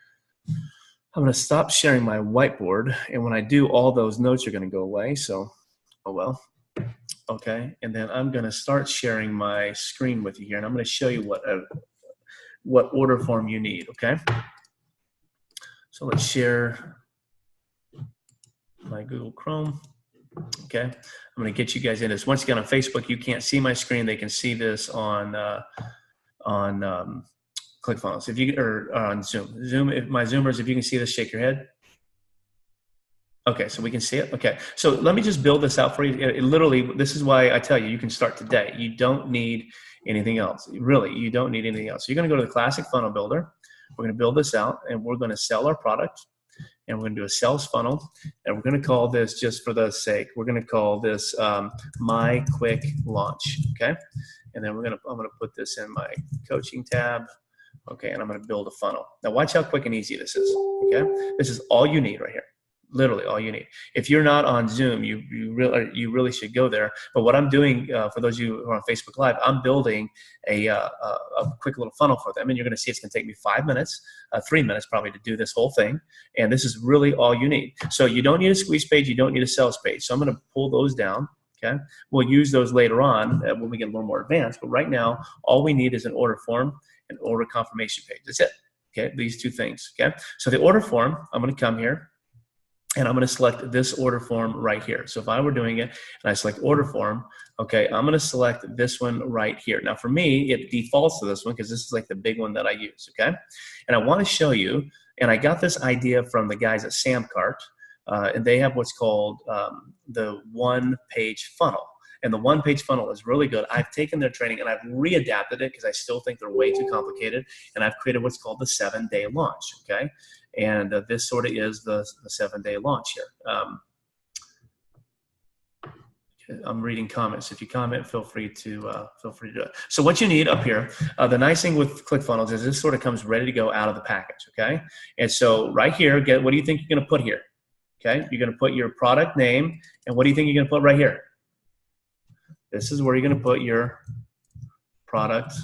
I'm gonna stop sharing my whiteboard, and when I do, all those notes are gonna go away. So, oh well. Okay, and then I'm gonna start sharing my screen with you here, and I'm gonna show you what order form you need, okay? So let's share my Google Chrome, okay? I'm gonna get you guys in this. Once again, on Facebook, you can't see my screen. They can see this on ClickFunnels. If you, or on Zoom, if my Zoomers, if you can see this, shake your head. Okay, so we can see it. Okay, so let me just build this out for you. Literally, this is why I tell you, you can start today. You don't need anything else. Really, you don't need anything else. So you're going to go to the Classic Funnel Builder. We're going to build this out, and we're going to sell our product, and we're going to do a sales funnel, and we're going to call this, just for the sake, we're going to call this My Quick Launch. Okay, and then I'm going to put this in my coaching tab. Okay, and I'm going to build a funnel. Now watch how quick and easy this is. Okay, this is all you need right here. Literally all you need. If you're not on Zoom, you really should go there. But what I'm doing, for those of you who are on Facebook Live, I'm building a quick little funnel for them, and you're going to see it's going to take me 5 minutes, 3 minutes probably to do this whole thing. And this is really all you need. So you don't need a squeeze page, you don't need a sales page. So I'm going to pull those down. Okay, we'll use those later on when we get a little more advanced. But right now, all we need is an order form, an order confirmation page. That's it. Okay, these two things. Okay, so the order form, I'm going to come here. And I'm going to select this order form right here. So if I were doing it and I select order form, okay, I'm going to select this one right here. Now for me, it defaults to this one because this is like the big one that I use, okay? And I want to show you, and I got this idea from the guys at Samcart, and they have what's called the one-page funnel. And the one-page funnel is really good. I've taken their training and I've readapted it because I still think they're way too complicated. And I've created what's called the 7-day launch, okay? And this sort of is the 7-day launch here. I'm reading comments. If you comment, feel free to do it. So what you need up here, the nice thing with ClickFunnels is this sort of comes ready to go out of the package, okay? And so right here, what do you think you're going to put here? Okay, you're going to put your product name, and what do you think you're going to put right here? This is where you're going to put your product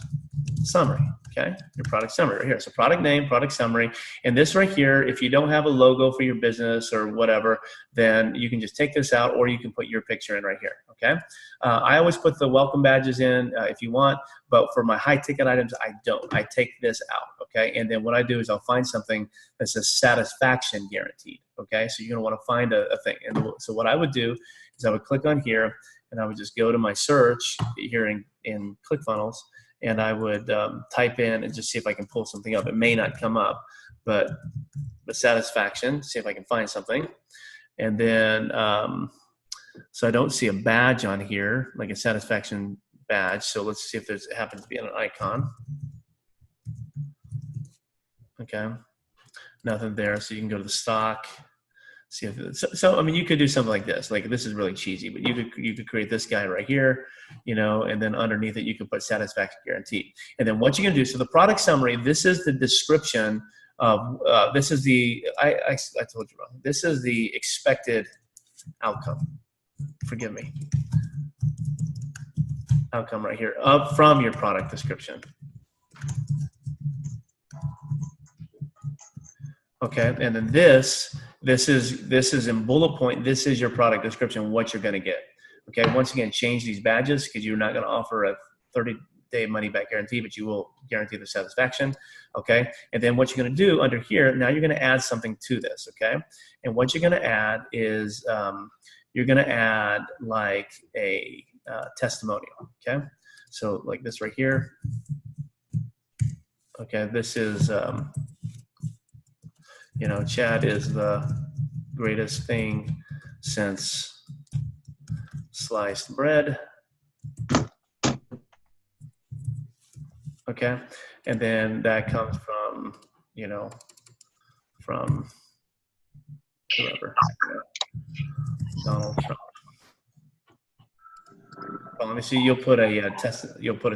summary. Okay, your product summary right here. So product name, product summary, and this right here, if you don't have a logo for your business or whatever, then you can just take this out, or you can put your picture in right here. Okay, I always put the welcome badges in if you want, but for my high ticket items, I don't. I take this out. Okay, and then what I do is I'll find something that says satisfaction guaranteed. Okay, so you're gonna want to find a thing, and so what I would do is I would click on here, and I would just go to my search here in ClickFunnels. And I would type in and just see if I can pull something up. It may not come up, but the satisfaction, see if I can find something. And then, so I don't see a badge on here, like a satisfaction badge. So let's see if there's, it happens to be an icon. Okay, nothing there. So you can go to the stock. See if so I mean, you could do something like this. Like, this is really cheesy, but you could create this guy right here, you know, and then underneath it you can put satisfaction guaranteed. And then what you can do, so the product summary, this is the description of this is the I told you wrong. This is the expected outcome. Forgive me. Outcome right here up from your product description. Okay, and then this is in bullet point. This is your product description, what you're going to get. Okay, once again, change these badges because you're not going to offer a 30-day money-back guarantee, but you will guarantee the satisfaction. Okay, and then what you're going to do under here, now you're going to add something to this. Okay, and what you're going to add is you're going to add like a testimonial. Okay, so like this right here. Okay, this is. You know, Chad is the greatest thing since sliced bread. Okay, and then that comes from, you know, from whoever, Donald Trump. Well, let me see. You'll put a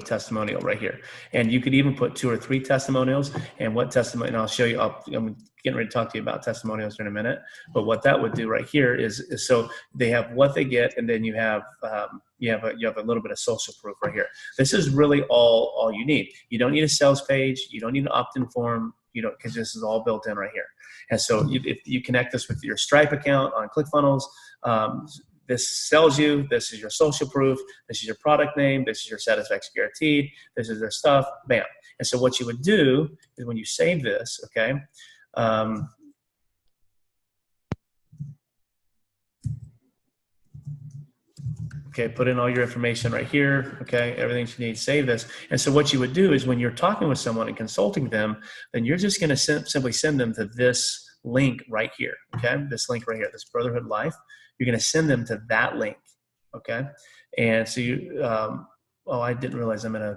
testimonial right here, and you could even put 2 or 3 testimonials. And what testimony? And I'll show you. I'm getting ready to talk to you about testimonials in a minute. But what that would do right here is so they have what they get, and then you have a little bit of social proof right here. This is really all you need. You don't need a sales page. You don't need an opt-in form. You don't, because this is all built in right here. And so if you connect this with your Stripe account on ClickFunnels. This sells you, this is your social proof, this is your product name, this is your satisfaction guaranteed, this is their stuff, bam. And so what you would do is when you save this, okay, put in all your information right here, okay, everything you need, save this. And so what you would do is when you're talking with someone and consulting them, then you're just gonna simply send them to this link right here, okay, this link right here, this Brotherhood Life. You're going to send them to that link, okay? And so you, oh, I didn't realize I'm in a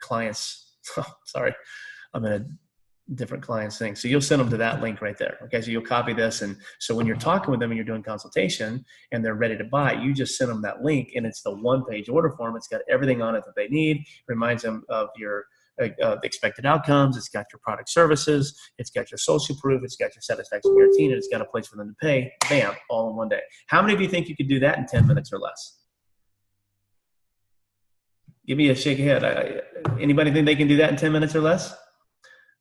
client's, sorry, I'm in a different client's thing. So you'll send them to that link right there, okay? So you'll copy this, and so when you're talking with them and you're doing consultation and they're ready to buy, you just send them that link, and it's the one-page order form. It's got everything on it that they need. It reminds them of your the expected outcomes. It's got your product services. It's got your social proof. It's got your satisfaction guarantee, and it's got a place for them to pay. Bam, all in one day. How many of you think you could do that in 10 minutes or less? Give me a shake of head. Anybody think they can do that in 10 minutes or less?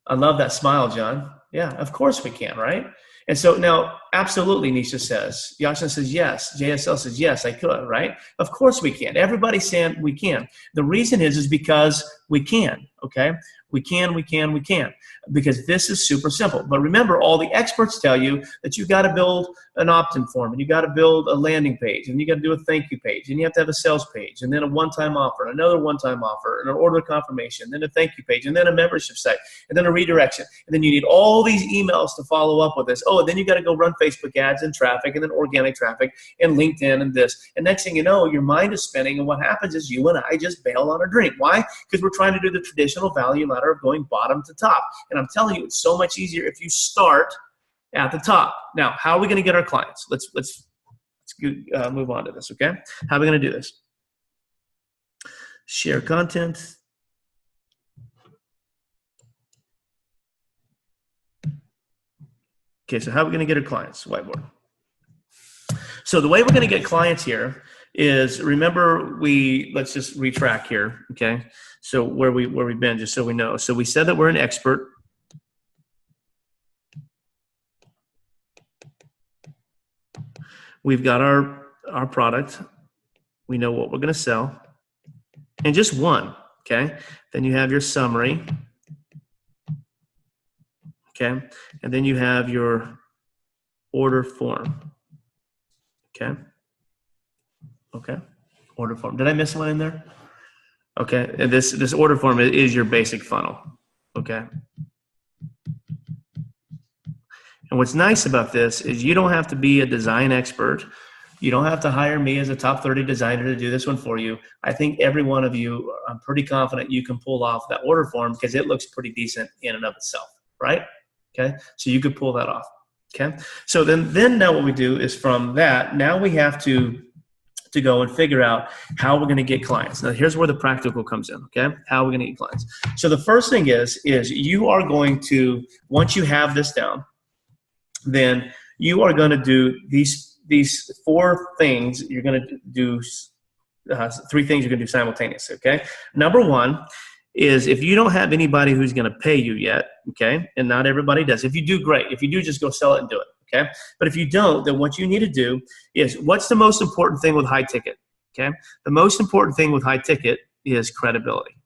I love that smile, John. Yeah, of course we can, right? And so now, absolutely, Nisha says. Yasha says yes. JSL says yes, I could, right? Of course we can. Everybody's saying we can. The reason is because we can, okay? We can. Because this is super simple. But remember, all the experts tell you that you've got to build an opt-in form, and you got to build a landing page, and you got to do a thank you page, and you have to have a sales page, and then a one-time offer, another one-time offer, and an order confirmation, then a thank you page, and then a membership site, and then a redirection. And then you need all these emails to follow up with this. Oh, and then you got to go run Facebook ads and traffic, and then organic traffic, and LinkedIn, and this. And next thing you know, your mind is spinning, and what happens is you and I just bail on a dream. Why? Because we're trying to do the traditional value ladder of going bottom to top. And I'm telling you, it's so much easier if you start at the top. Now, how are we going to get our clients? Let's move on to this, okay? How are we going to do this? Share content. Okay, so how are we going to get our clients? Whiteboard. So the way we're going to get clients here is, remember, let's just retrack here, okay? So where we've been, just so we know. So we said that we're an expert. We've got our product. We know what we're going to sell. And just one, okay? Then you have your summary. Okay? And then you have your order form. Okay? Okay? Order form. Did I miss one in there? Okay, and this order form is your basic funnel, okay? And what's nice about this is you don't have to be a design expert. You don't have to hire me as a top 30 designer to do this one for you. I think every one of you, I'm pretty confident you can pull off that order form because it looks pretty decent in and of itself, right? Okay, so you could pull that off, okay? So then now what we do is from that, now we have to go and figure out how we're going to get clients. Now, here's where the practical comes in, okay? How we're going to get clients. So the first thing is you are going to, once you have this down, then you are going to do these 4 things. You're going to do 3 things you're going to do simultaneously, okay? Number 1 is if you don't have anybody who's going to pay you yet, okay? And not everybody does. If you do, great. If you do, just go sell it and do it. Okay, but if you don't, then what you need to do is, what's the most important thing with high ticket? Okay, the most important thing with high ticket is credibility.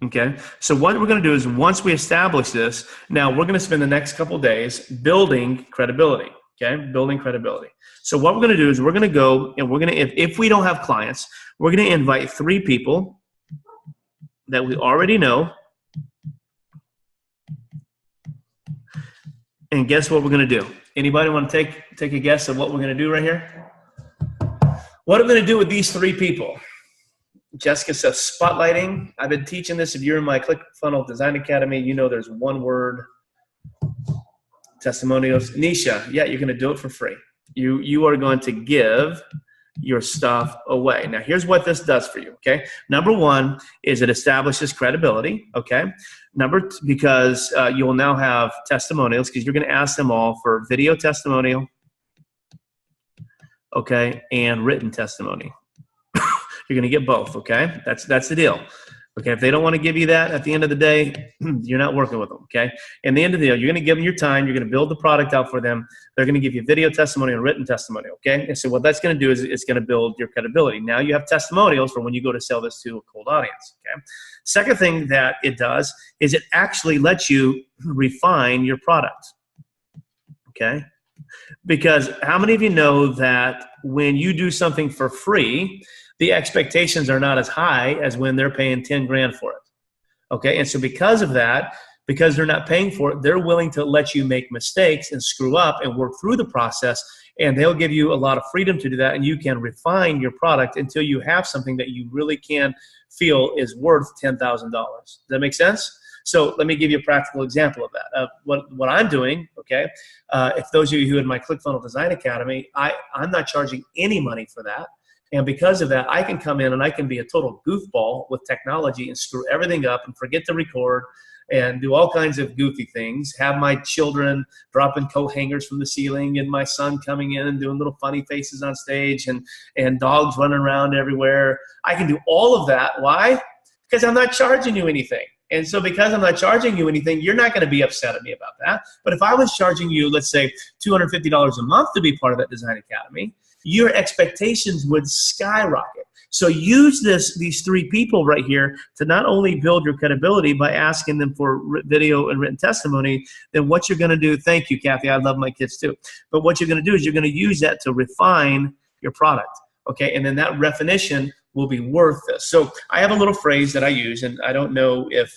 Okay, so what we're going to do is, once we establish this, now we're going to spend the next couple of days building credibility. Okay, building credibility. So what we're going to do is we're going to go and we're going to, if we don't have clients, we're going to invite 3 people that we already know. And guess what we're going to do? Anybody want to take a guess at what we're going to do right here? What I'm going to do with these 3 people? Jessica says spotlighting. I've been teaching this. If you're in my ClickFunnels Design Academy, you know there's one word. Testimonials. Nisha, yeah, you're going to do it for free. You are going to give your stuff away. Now, here's what this does for you, okay? Number 1 is it establishes credibility, okay? Number 2, because you will now have testimonials, because you're going to ask them all for video testimonial, okay, and written testimony. You're going to get both, okay? That's the deal. Okay, if they don't want to give you that at the end of the day, you're not working with them, okay? In the end of the day, you're going to give them your time. You're going to build the product out for them. They're going to give you video testimony and written testimony, okay? And so what that's going to do is it's going to build your credibility. Now you have testimonials for when you go to sell this to a cold audience, okay? Second thing that it does is it actually lets you refine your product, okay? Because how many of you know that when you do something for free, the expectations are not as high as when they're paying 10 grand for it, okay? And so because of that, because they're not paying for it, they're willing to let you make mistakes and screw up and work through the process, and they'll give you a lot of freedom to do that, and you can refine your product until you have something that you really can feel is worth $10,000. Does that make sense? So let me give you a practical example of that. What I'm doing, okay, if those of you who are in my ClickFunnels Design Academy, I'm not charging any money for that. And because of that, I can come in and I can be a total goofball with technology and screw everything up and forget to record and do all kinds of goofy things, have my children dropping coat hangers from the ceiling and my son coming in and doing little funny faces on stage and dogs running around everywhere. I can do all of that. Why? Because I'm not charging you anything. And so because I'm not charging you anything, you're not going to be upset at me about that. But if I was charging you, let's say, $250 a month to be part of that Design Academy, your expectations would skyrocket. So use these three people right here to not only build your credibility by asking them for video and written testimony, then what you're going to do, thank you, Kathy, I love my kids too. But what you're going to do is you're going to use that to refine your product, okay? And then that refinition will be worth this. So I have a little phrase that I use, and I don't know if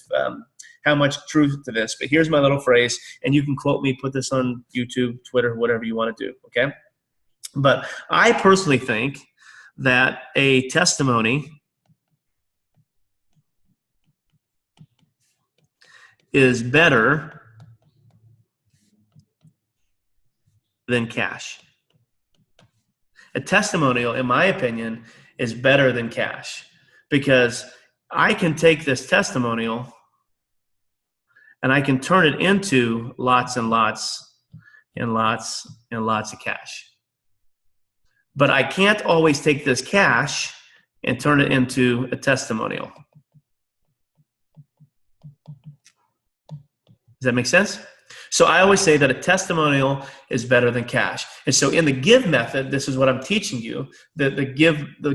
how much truth to this, but here's my little phrase, and you can quote me, put this on YouTube, Twitter, whatever you want to do, okay? But I personally think that a testimony is better than cash. A testimonial, in my opinion, is better than cash because I can take this testimonial and I can turn it into lots and lots and lots and lots of cash. But I can't always take this cash and turn it into a testimonial. Does that make sense? So I always say that a testimonial is better than cash. And so in the give method, this is what I'm teaching you. The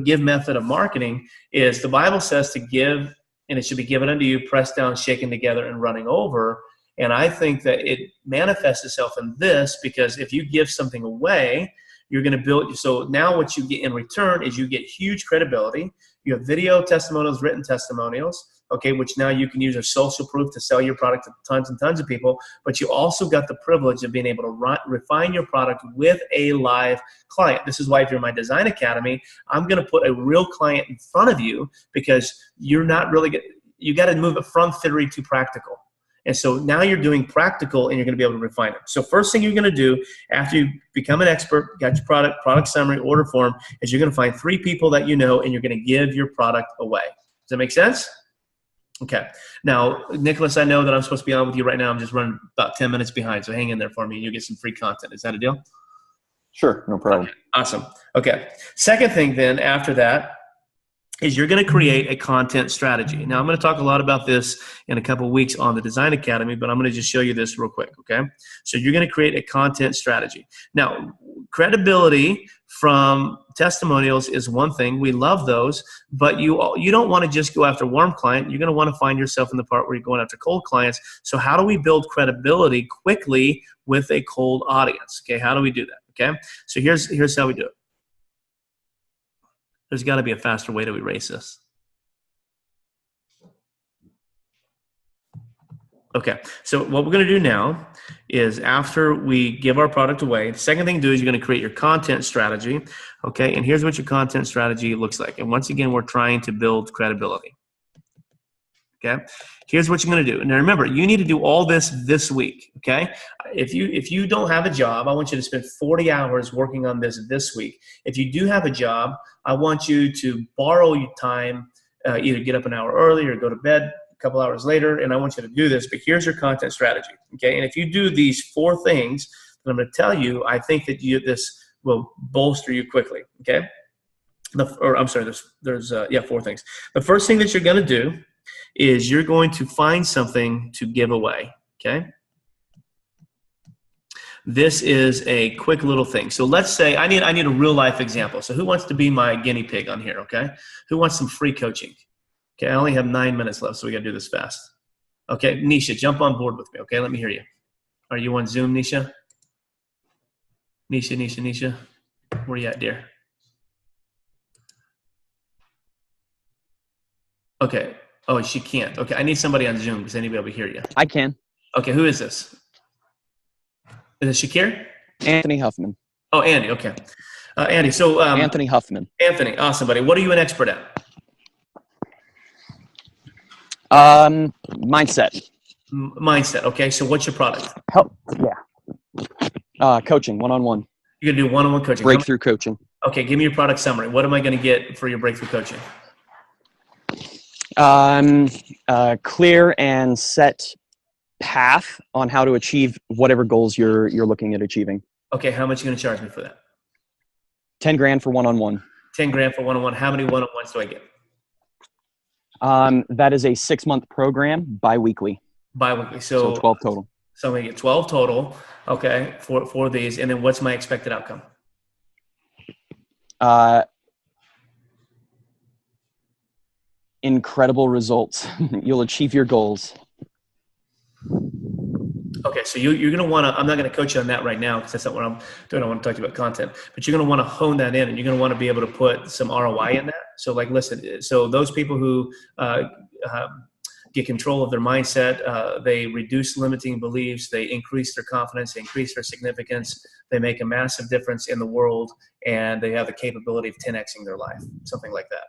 give method of marketing is the Bible says to give, and it should be given unto you, pressed down, shaken together, and running over. And I think that it manifests itself in this because if you give something away, you're going to build. So now what you get in return is you get huge credibility. You have video testimonials, written testimonials, okay, which now you can use as social proof to sell your product to tons and tons of people. But you also got the privilege of being able to refine your product with a live client. This is why if you're in my Design Academy, I'm going to put a real client in front of you because you're not really you got to move it from theory to practical. And so now you're doing practical and you're going to be able to refine it. So first thing you're going to do after you become an expert, got your product summary, order form, is you're going to find 3 people that you know and you're going to give your product away. Does that make sense? Okay. Now, Nicholas, I know that I'm supposed to be on with you right now. I'm just running about 10 minutes behind, so hang in there for me and you'll get some free content. Is that a deal? Sure, no problem. Okay, awesome. Okay. Second thing then after that is you're going to create a content strategy. Now, I'm going to talk a lot about this in a couple of weeks on the Design Academy, but I'm going to just show you this real quick, okay? So you're going to create a content strategy. Now, credibility from testimonials is one thing. We love those, but you don't want to just go after warm client. You're going to want to find yourself in the part where you're going after cold clients. So how do we build credibility quickly with a cold audience? Okay, how do we do that? Okay, so here's how we do it. There's got to be a faster way to erase this. Okay, so what we're going to do now is after we give our product away, the second thing to do is you're going to create your content strategy. Okay, and here's what your content strategy looks like. And once again, we're trying to build credibility. Okay, here's what you're going to do. Now remember, you need to do all this week. Okay, if you don't have a job, I want you to spend 40 hours working on this week. If you do have a job, I want you to borrow your time, either get up an hour early or go to bed a couple hours later, and I want you to do this. But here's your content strategy. Okay, and if you do these 4 things that I'm going to tell you, I think that this will bolster you quickly. Okay, I'm sorry. There's 4 things. The first thing that you're going to do is you're going to find something to give away, okay? This is a quick little thing. So let's say I need a real life example. So who wants to be my guinea pig on here, okay? Who wants some free coaching? Okay, I only have 9 minutes left, so we got to do this fast. Okay, Nisha, jump on board with me, okay? Let me hear you. Are you on Zoom, Nisha? Nisha. Where you at, dear? Okay. Oh, she can't. Okay, I need somebody on Zoom because anybody will hear you. I can. Okay, who is this? Is it Shakir? Anthony Huffman. Oh, Andy, okay. Andy, so... Anthony Huffman. Anthony, awesome, buddy. What are you an expert at? Mindset. Mindset, okay. So what's your product? Help. Yeah. Coaching, one-on-one. You're going to do one-on-one coaching. Breakthrough coaching. Okay, give me your product summary. What am I going to get for your breakthrough coaching? Clear and set path on how to achieve whatever goals you're looking at achieving. Okay, how much are you going to charge me for that? 10 grand for one-on-one. 10 grand for one-on-one. How many one-on-ones do I get? That is a 6-month program, bi-weekly. Bi-weekly. So 12 total. So I'm going to get 12 total, okay, for these. And then what's my expected outcome? Incredible results. You'll achieve your goals. Okay, so you're going to want to, I'm not going to coach you on that right now because that's not what I'm doing. I want to talk to you about content, but you're going to want to hone that in, and you're going to want to be able to put some ROI in that. So like, listen, so those people who get control of their mindset, they reduce limiting beliefs, they increase their confidence, they increase their significance, they make a massive difference in the world, and they have the capability of 10xing their life, something like that.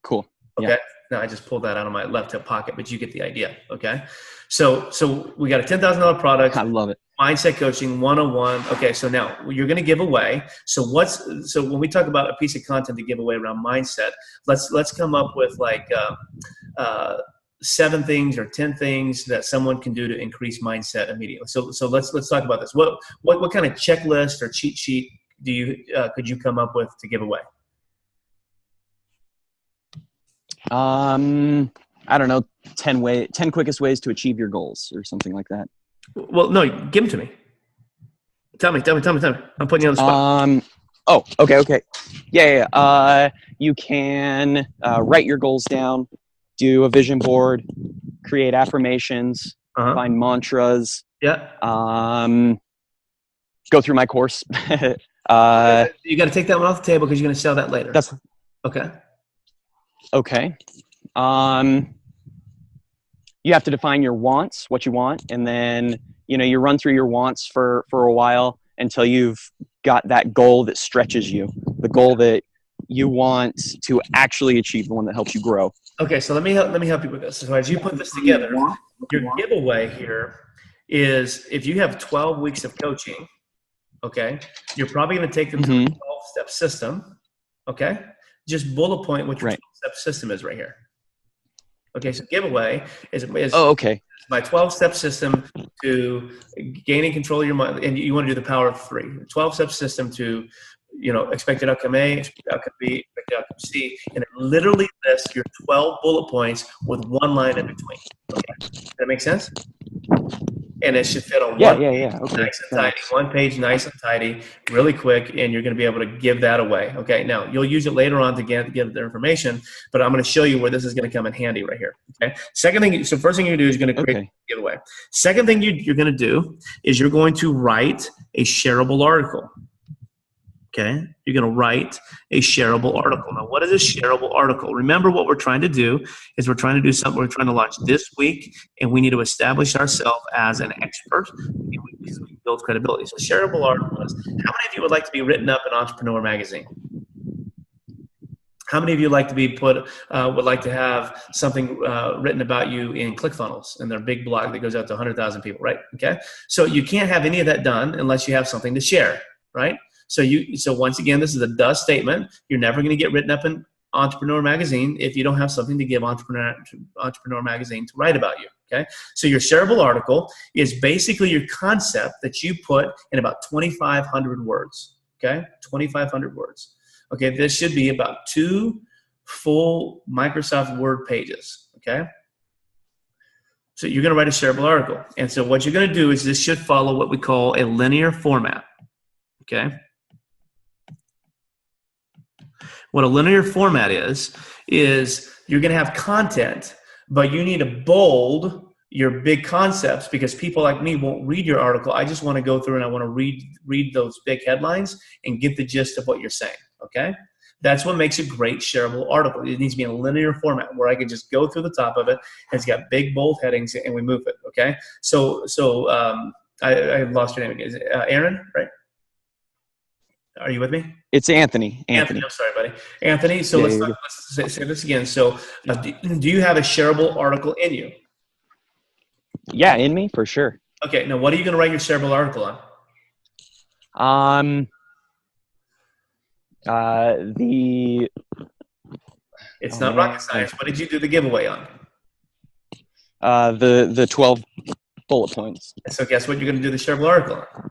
Cool. Okay. Yeah. Now I just pulled that out of my left hip pocket, but you get the idea. Okay. So we got a $10,000 product. I love it. Mindset coaching 101. Okay. So now you're going to give away. So when we talk about a piece of content to give away around mindset, let's come up with like 7 things or 10 things that someone can do to increase mindset immediately. So let's talk about this. What kind of checklist or cheat sheet could you come up with to give away? I don't know, 10 quickest ways to achieve your goals or something like that. Well, no, give them to me. Tell me. I'm putting you on the spot. Oh, okay. Yeah. You can write your goals down, do a vision board, create affirmations, find mantras. Yeah. Go through my course. You got to take that one off the table because you're going to sell that later. That's okay. Okay. You have to define your wants, what you want, and then, you run through your wants for a while until you've got that goal that stretches you, the goal that you want to actually achieve, the one that helps you grow. Okay. So let me help you with this. So as you put this together, your giveaway here is if you have 12 weeks of coaching, okay, you're probably going to take them to a 12-step system. Okay. Just bullet point what your 12-step system is right here. Okay, so giveaway is my 12-step system to gaining control of your mind, and you want to do the power of 3. 12-step system to, expected outcome A, expected outcome B, expected outcome C, and it literally lists your 12 bullet points with one line in between. Okay, does that make sense? And it should fit on one page, okay. nice and tidy. One page, nice and tidy, really quick, and you're going to be able to give that away. Okay, now you'll use it later on to get their information, but I'm going to show you where this is going to come in handy right here. Okay. Second thing, so first thing you do is you're going to create a giveaway. Second thing you're going to do is you're going to write a shareable article. Okay, you're going to write a shareable article. Now, what is a shareable article? Remember, what we're trying to do is we're trying to do something we're trying to launch this week, and we need to establish ourselves as an expert because we build credibility. So, shareable article is, how many of you would like to be written up in Entrepreneur Magazine? How many of you would like to have something written about you in ClickFunnels and their big blog that goes out to 100,000 people, right? Okay, so you can't have any of that done unless you have something to share, right? So once again, this is a duh statement. You're never going to get written up in Entrepreneur Magazine if you don't have something to give Entrepreneur Magazine to write about you. Okay. So your shareable article is basically your concept that you put in about 2,500 words. Okay. 2,500 words. Okay. This should be about 2 full Microsoft Word pages. Okay. So you're going to write a shareable article. And so what you're going to do is this should follow what we call a linear format. Okay. What a linear format is you're going to have content, but you need to bold your big concepts because people like me won't read your article. I just want to go through and I want to read those big headlines and get the gist of what you're saying. Okay. That's what makes a great shareable article. It needs to be in a linear format where I can just go through the top of it. And it's got big bold headings and we move it. Okay. So I lost your name again. Is it, Aaron, right? Are you with me? It's Anthony. I'm sorry, buddy. Anthony, so let's say this again. So do you have a shareable article in you? Yeah, in me, for sure. Okay, now what are you going to write your shareable article on? The It's not rocket science. What did you do the giveaway on? the 12 bullet points. So guess what you're going to do the shareable article on?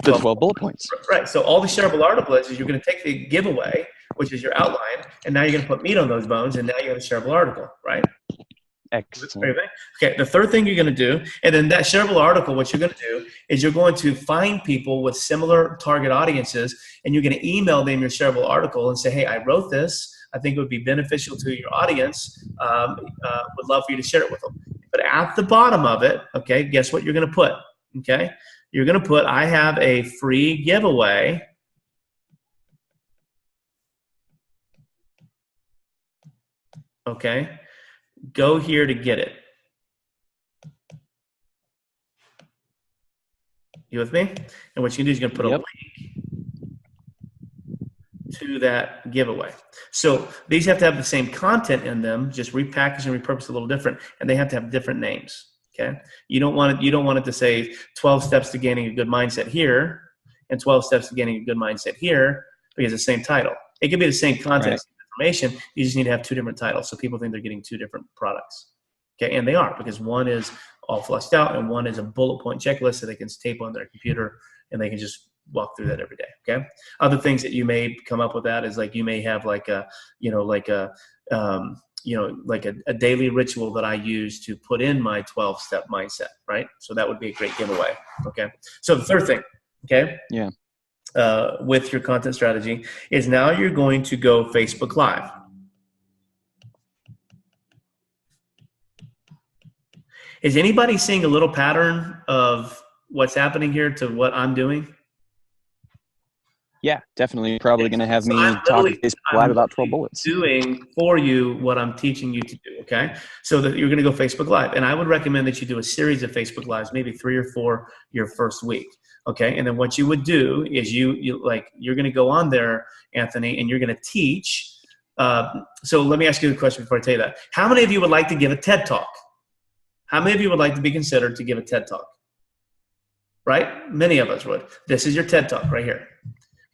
The 12 bullet points. Right. So all the shareable article is you're going to take the giveaway, which is your outline, and now you're going to put meat on those bones, and now you have a shareable article, right? Excellent. Okay, the third thing you're going to do, and then that shareable article, what you're going to do is you're going to find people with similar target audiences, and you're going to email them your shareable article and say, hey, I wrote this. I think it would be beneficial to your audience. Would love for you to share it with them. But at the bottom of it, okay, guess what you're going to put, okay? You're going to put, I have a free giveaway. Okay, go here to get it. You with me? And what you can do is you're going to put a link to that giveaway. So these have to have the same content in them, just repackaged and repurposed a little different, and they have to have different names. Okay, you don't want it to say 12 steps to gaining a good mindset here and 12 steps to gaining a good mindset here, because it's the same title. It can be the same content, information. You just need to have two different titles so people think they're getting two different products. Okay, and they are, because one is all fleshed out and one is a bullet point checklist that they can tape on their computer and they can just walk through that every day. Okay, other things that you may come up with that is like you may have like a a daily ritual that I use to put in my 12-step mindset, right? So that would be a great giveaway. Okay, so the third thing, okay, with your content strategy is now you're going to go Facebook Live. Is anybody seeing a little pattern of what's happening here to what I'm doing? Yeah, definitely. Probably going to have me talk to Facebook Live about 12 bullets. Doing for you what I'm teaching you to do, okay? So that you're going to go Facebook Live. And I would recommend that you do a series of Facebook Lives, maybe 3 or 4 your first week, okay? And then what you would do is you're going to go on there, Anthony, and you're going to teach. So let me ask you a question before I tell you that. How many of you would like to give a TED Talk? How many of you would like to be considered to give a TED Talk? Right? Many of us would. This is your TED Talk right here.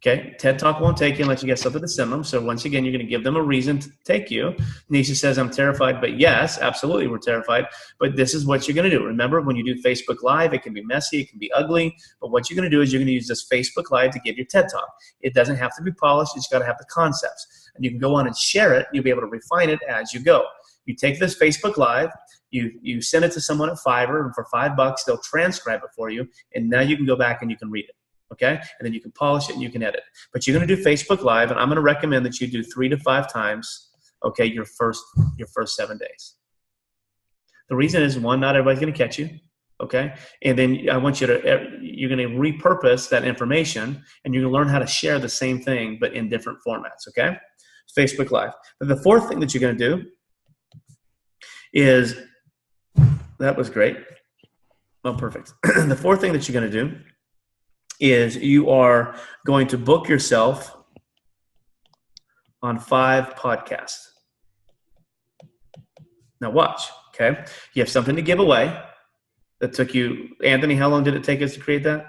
Okay, TED Talk won't take you unless you get something to send them. So once again, you're going to give them a reason to take you. Nisha says, I'm terrified, but yes, absolutely, we're terrified. But this is what you're going to do. Remember, when you do Facebook Live, it can be messy, it can be ugly. But what you're going to do is you're going to use this Facebook Live to give your TED Talk. It doesn't have to be polished. You just got to have the concepts. And you can go on and share it. You'll be able to refine it as you go. You take this Facebook Live, you send it to someone at Fiverr, and for $5, they'll transcribe it for you. And now you can go back and you can read it. Okay, and then you can polish it and you can edit. But you're going to do Facebook Live, and I'm going to recommend that you do 3 to 5 times. Okay, your first 7 days. The reason is, one, not everybody's going to catch you. Okay, and then I want you're going to repurpose that information, and you're going to learn how to share the same thing but in different formats. Okay, Facebook Live. But the fourth thing that you're going to do is that was great. Oh, perfect. The fourth thing that you're going to do is you are going to book yourself on 5 podcasts. Now watch, okay? You have something to give away that took you, Anthony, how long did it take us to create that?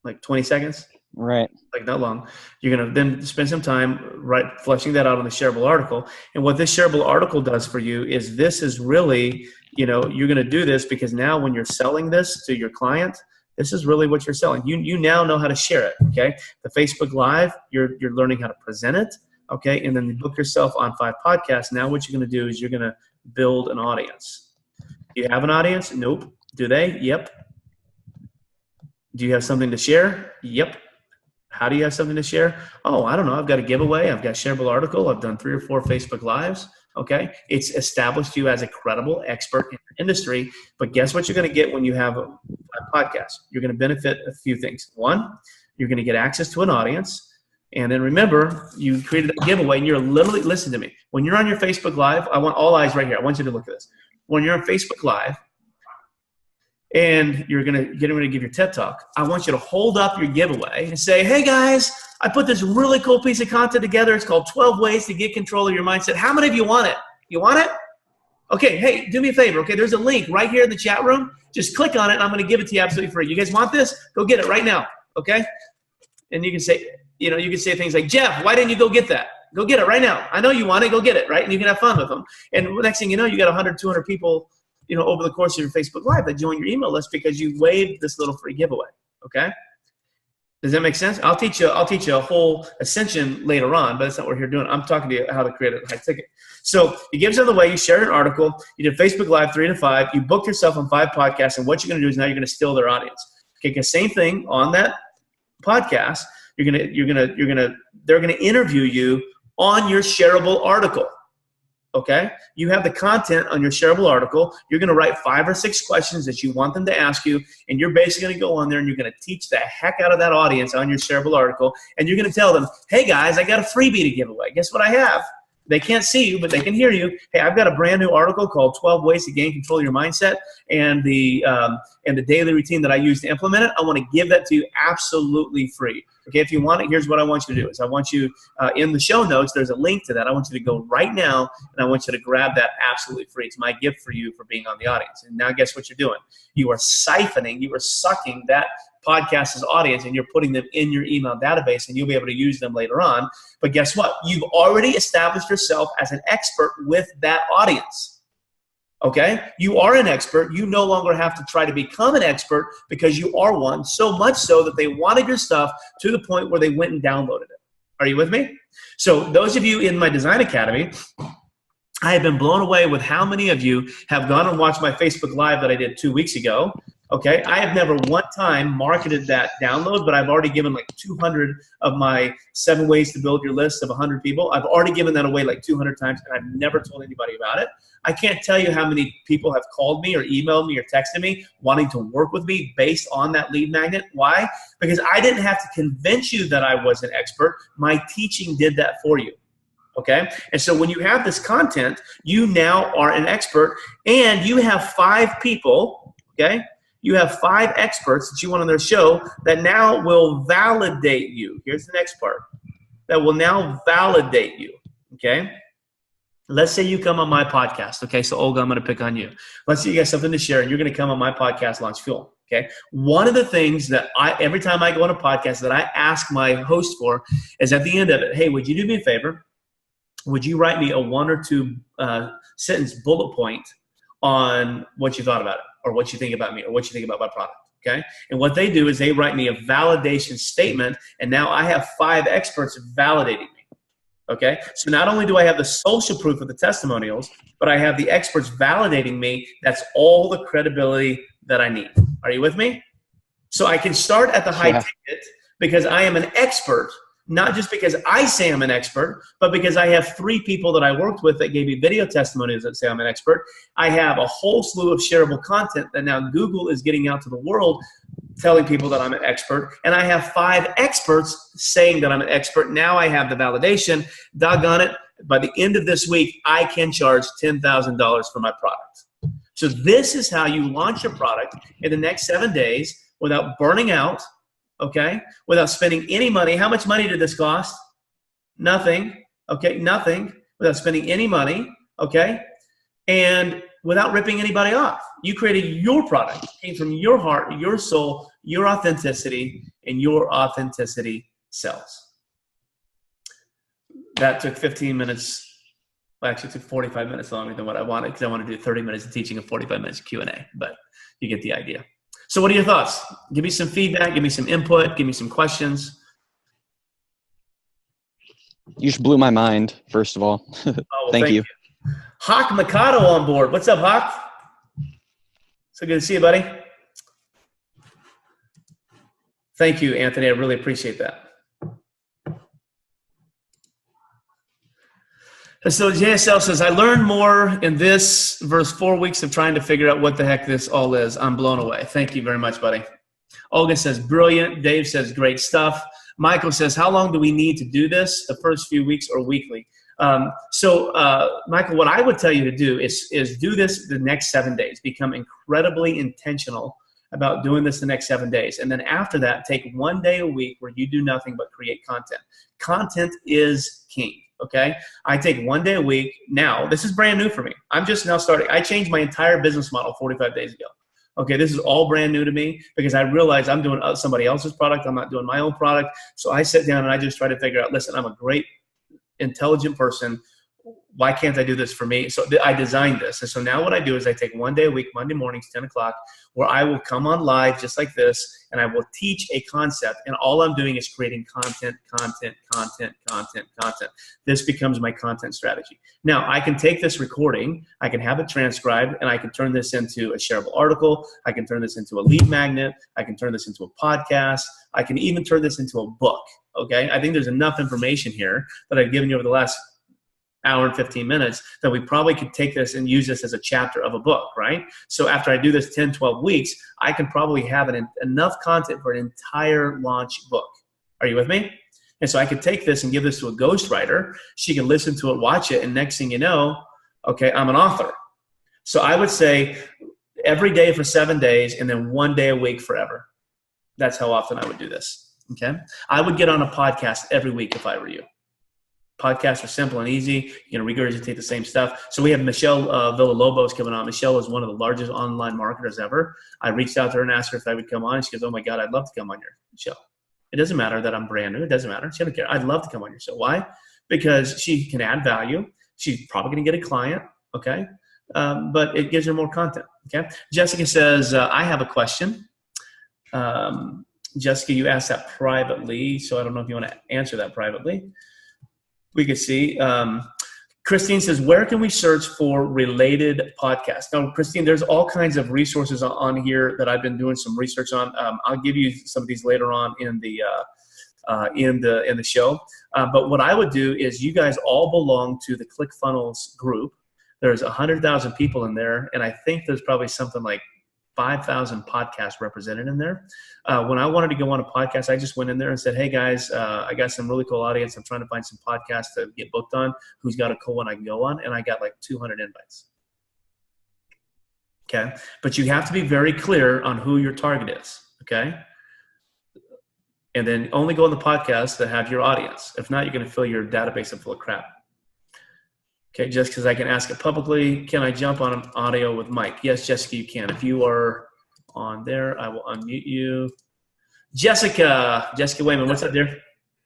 Like 20 seconds? Right. Like not long. You're going to then spend some time fleshing that out on the shareable article. And what this shareable article does for you is this is really, you're going to do this because now when you're selling this to your client, this is really what you're selling. You now know how to share it, okay? The Facebook Live, you're learning how to present it, okay? And then you book yourself on 5 podcasts. Now what you're going to do is you're going to build an audience. Do you have an audience? Nope. Do they? Yep. Do you have something to share? Yep. How do you have something to share? Oh, I don't know. I've got a giveaway. I've got a shareable article. I've done 3 or 4 Facebook Lives. Okay, it's established you as a credible expert in the industry. But guess what you're going to get when you have a podcast? You're going to benefit a few things. One, you're going to get access to an audience. And then remember, you created a giveaway, and you're literally, listen to me. When you're on your Facebook Live, I want all eyes right here. I want you to look at this. When you're on Facebook Live and you're getting ready to give your TED Talk, I want you to hold up your giveaway and say, hey guys, I put this really cool piece of content together. It's called 12 Ways to Get Control of Your Mindset. How many of you want it? You want it? Okay, hey, do me a favor. Okay, there's a link right here in the chat room. Just click on it, and I'm going to give it to you absolutely free. You guys want this? Go get it right now, okay? And you can say, you can say things like, Jeff, why didn't you go get that? Go get it right now. I know you want it. Go get it, right? And you can have fun with them. And the next thing you know, you got 100, 200 people, over the course of your Facebook Live that join your email list because you waived this little free giveaway. Okay? Does that make sense? I'll teach you a whole ascension later on, but that's not what we're here doing. I'm talking to you how to create a high ticket. So you give some away. You shared an article. You did Facebook Live 3 to 5. You booked yourself on 5 podcasts, and what you're going to do is now you're going to steal their audience. Okay, because same thing on that podcast. They're going to interview you on your shareable article. Okay, you have the content on your shareable article. You're going to write 5 or 6 questions that you want them to ask you, and you're basically going to go on there and you're going to teach the heck out of that audience on your shareable article, and you're going to tell them, hey guys, I got a freebie to give away. Guess what I have? They can't see you, but they can hear you. Hey, I've got a brand new article called 12 Ways to Gain Control of Your Mindset and the daily routine that I use to implement it. I want to give that to you absolutely free. Okay, if you want it, here's what I want you to do. Is I want you, in the show notes, there's a link to that. I want you to go right now, and I want you to grab that absolutely free. It's my gift for you for being on the audience. And now guess what you're doing? You are siphoning, you are sucking that podcast's audience, and you're putting them in your email database, and you'll be able to use them later on. But guess what? You've already established yourself as an expert with that audience. Okay? You are an expert. You no longer have to try to become an expert because you are one, so much so that they wanted your stuff to the point where they went and downloaded it. Are you with me? So those of you in my Design Academy, I have been blown away with how many of you have gone and watched my Facebook Live that I did 2 weeks ago. Okay, I have never one time marketed that download, but I've already given like 200 of my 7 ways to build your list of 100 people. I've already given that away like 200 times, and I've never told anybody about it. I can't tell you how many people have called me or emailed me or texted me wanting to work with me based on that lead magnet. Why? Because I didn't have to convince you that I was an expert. My teaching did that for you. Okay? And so when you have this content, you now are an expert, and you have 5 people, okay? You have 5 experts that you want on their show that now will validate you. Here's the next part. That will now validate you, okay? Let's say you come on my podcast, okay? So, Olga, I'm going to pick on you. Let's say you got something to share, and you're going to come on my podcast, Launch Fuel, okay? One of the things that every time I go on a podcast that I ask my host for is at the end of it, hey, would you do me a favor? Would you write me a 1 or 2 sentence bullet point on what you thought about it, or what you think about me, or what you think about my product, okay? And what they do is they write me a validation statement, and now I have 5 experts validating me, okay? So not only do I have the social proof of the testimonials, but I have the experts validating me. That's all the credibility that I need. Are you with me? So I can start at the high ticket because I am an expert, not just because I say I'm an expert, but because I have 3 people that I worked with that gave me video testimonials that say I'm an expert. I have a whole slew of shareable content that now Google is getting out to the world telling people that I'm an expert. And I have 5 experts saying that I'm an expert. Now I have the validation. Doggone it, by the end of this week, I can charge $10,000 for my product. So this is how you launch your product in the next 7 days without burning out, okay, without spending any money. How much money did this cost? Nothing, okay, nothing, without spending any money, okay, and without ripping anybody off. You created your product. It came from your heart, your soul, your authenticity, and your authenticity sells. That took 15 minutes. Well, actually, it took 45 minutes longer than what I wanted, because I wanted to do 30 minutes of teaching and 45 minutes of Q&A, but you get the idea. So what are your thoughts? Give me some feedback. Give me some input. Give me some questions. You just blew my mind, first of all. Oh, well, thank you. Hawk Mikado on board. What's up, Hawk? So good to see you, buddy. Thank you, Anthony. I really appreciate that. So JSL says, I learned more in this verse 4 weeks of trying to figure out what the heck this all is. I'm blown away. Thank you very much, buddy. Olga says, brilliant. Dave says, great stuff. Michael says, how long do we need to do this? The first few weeks or weekly? Michael, what I would tell you to do is do this the next 7 days. Become incredibly intentional about doing this the next 7 days. And then after that, take 1 day a week where you do nothing but create content. Content is king. Okay, I take 1 day a week. Now, this is brand new for me. I'm just now starting. I changed my entire business model 45 days ago. Okay, this is all brand new to me because I realize I'm doing somebody else's product. I'm not doing my own product. So I sit down and I just try to figure out, listen, I'm a great, intelligent person. Why can't I do this for me? So I designed this. And so now what I do is I take one day a week, Monday mornings, 10 o'clock, where I will come on live just like this, and I will teach a concept. And all I'm doing is creating content. This becomes my content strategy. Now, I can take this recording, I can have it transcribed, and I can turn this into a shareable article. I can turn this into a lead magnet. I can turn this into a podcast. I can even turn this into a book. Okay? I think there's enough information here that I've given you over the last hour and 15 minutes that we probably could take this and use this as a chapter of a book, right? So after I do this 10, 12 weeks, I can probably have enough content for an entire launch book. Are you with me? And so I could take this and give this to a ghostwriter. She can listen to it, watch it, and next thing you know, okay, I'm an author. So I would say every day for 7 days and then 1 day a week forever. That's how often I would do this, okay? I would get on a podcast every week if I were you. Podcasts are simple and easy. You know, regurgitate the same stuff. So we have Michelle Villalobos coming on. Michelle is one of the largest online marketers ever. I reached out to her and asked her if I would come on. And she goes, oh my God, I'd love to come on your show. It doesn't matter that I'm brand new. It doesn't matter. She doesn't care. I'd love to come on your show. Why? Because she can add value. She's probably going to get a client. Okay. But it gives her more content. Okay. Jessica says, I have a question. Jessica, you asked that privately. So I don't know if you want to answer that privately. We could see. Christine says, where can we search for related podcasts? Now, Christine, there's all kinds of resources on here that I've been doing some research on. I'll give you some of these later on in the show. But what I would do is you guys all belong to the ClickFunnels group. There's 100,000 people in there, and I think there's probably something like 5,000 podcasts represented in there. When I wanted to go on a podcast, I just went in there and said, hey guys, I got some really cool audience. I'm trying to find some podcasts to get booked on. Who's got a cool one I can go on? And I got like 200 invites. Okay. But you have to be very clear on who your target is. Okay. And then only go on the podcasts that have your audience. If not, you're going to fill your database up full of crap. Okay, just because I can ask it publicly, can I jump on an audio with Mike? Yes, Jessica, you can. If you are on there, I will unmute you. Jessica Wayman, what's up, dear?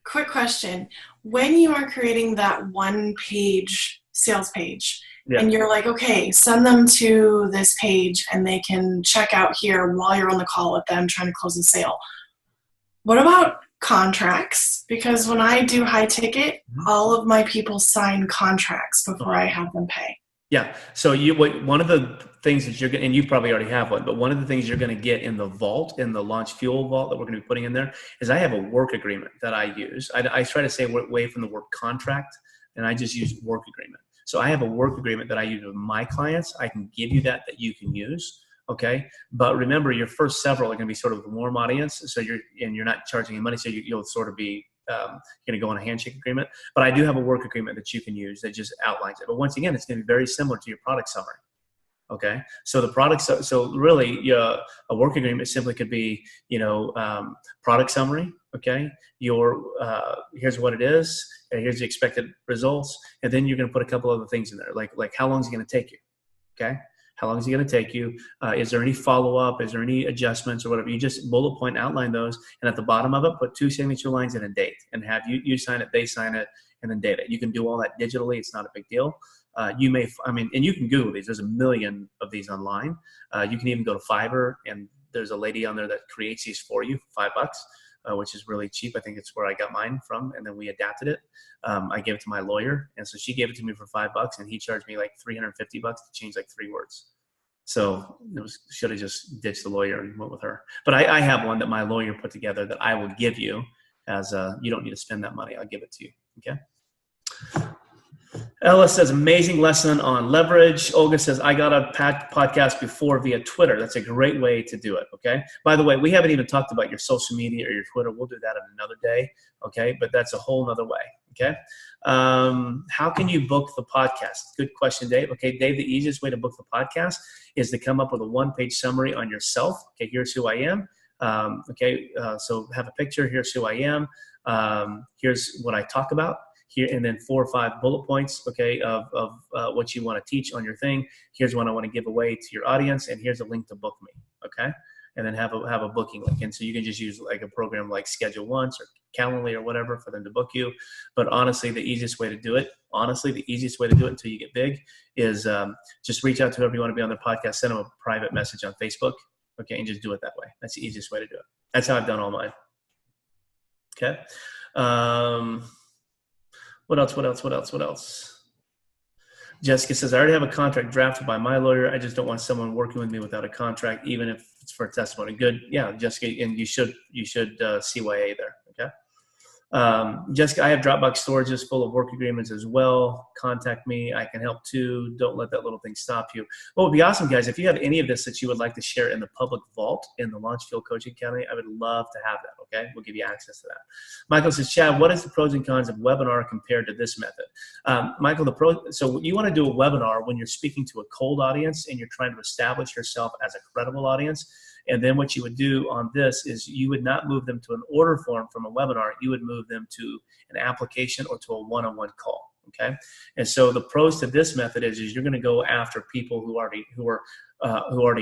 Quick question. When you are creating that one-page sales page, and you're like, okay, send them to this page and they can check out here while you're on the call with them trying to close a sale. What about contracts? Because when I do high ticket, all of my people sign contracts before I have them pay. Yeah. So one of the things that you're going to, and you probably already have one, but one of the things you're going to get in the vault, in the Launch Fuel vault that we're going to be putting in there, is I have a work agreement that I use. I try to stay away from the word contract, and I just use work agreement. So I have a work agreement that I use with my clients. I can give you that you can use. Okay. But remember, your first several are going to be sort of a warm audience. So you're not charging any money. So you'll sort of be going to go on a handshake agreement. But I do have a work agreement that you can use that just outlines it. But once again, it's going to be very similar to your product summary. Okay. So the product, so really a work agreement simply could be, product summary. Okay. Here's what it is. And here's the expected results. And then you're going to put a couple other things in there. Like how long is it going to take you? Okay. How long is it going to take you? Is there any follow-up? Is there any adjustments or whatever? You just bullet point outline those. And at the bottom of it, put 2 signature lines and a date and have you sign it, they sign it, and then date it. You can do all that digitally. It's not a big deal. And you can Google these. There's a million of these online. You can even go to Fiverr, and there's a lady on there that creates these for you for $5, which is really cheap. I think it's where I got mine from. And then we adapted it. I gave it to my lawyer. And so she gave it to me for $5, and he charged me like $350 to change like 3 words. So should have just ditched the lawyer and went with her. But I have one that my lawyer put together that I will give you as you don't need to spend that money. I'll give it to you. Okay. Ella says, amazing lesson on leverage. Olga says, I got a podcast before via Twitter. That's a great way to do it. Okay. By the way, we haven't even talked about your social media or your Twitter. We'll do that in another day. Okay. But that's a whole nother way. Okay. How can you book the podcast? Good question, Dave. Okay. Dave, the easiest way to book the podcast is to come up with a 1-page summary on yourself. Okay. Here's who I am. So have a picture. Here's who I am. Here's what I talk about. here, and then 4 or 5 bullet points, okay, of what you want to teach on your thing. Here's what I want to give away to your audience, and here's a link to book me, okay? And then have a booking link. And so you can just use like a program like Schedule Once or Calendly or whatever for them to book you. But honestly, the easiest way to do it until you get big is just reach out to whoever you want to be on their podcast, send them a private message on Facebook, okay, and just do it that way. That's the easiest way to do it. That's how I've done all mine. Okay. What else? Jessica says, I already have a contract drafted by my lawyer. I just don't want someone working with me without a contract, even if it's for a testimony. Good. Yeah, Jessica, and you should CYA there. Okay. Jessica, I have Dropbox storages full of work agreements as well. Contact me. I can help too. Don't let that little thing stop you. What would be awesome, guys, if you have any of this that you would like to share in the public vault in the Launchfield Coaching Academy, I would love to have that, okay? We'll give you access to that. Michael says, Chad, what is the pros and cons of webinar compared to this method? Michael, so you want to do a webinar when you're speaking to a cold audience and you're trying to establish yourself as a credible audience. And then what you would do on this is you would not move them to an order form from a webinar. You would move them to an application or to a one-on-one call. Okay. And so the pros to this method is you're going to go after people who already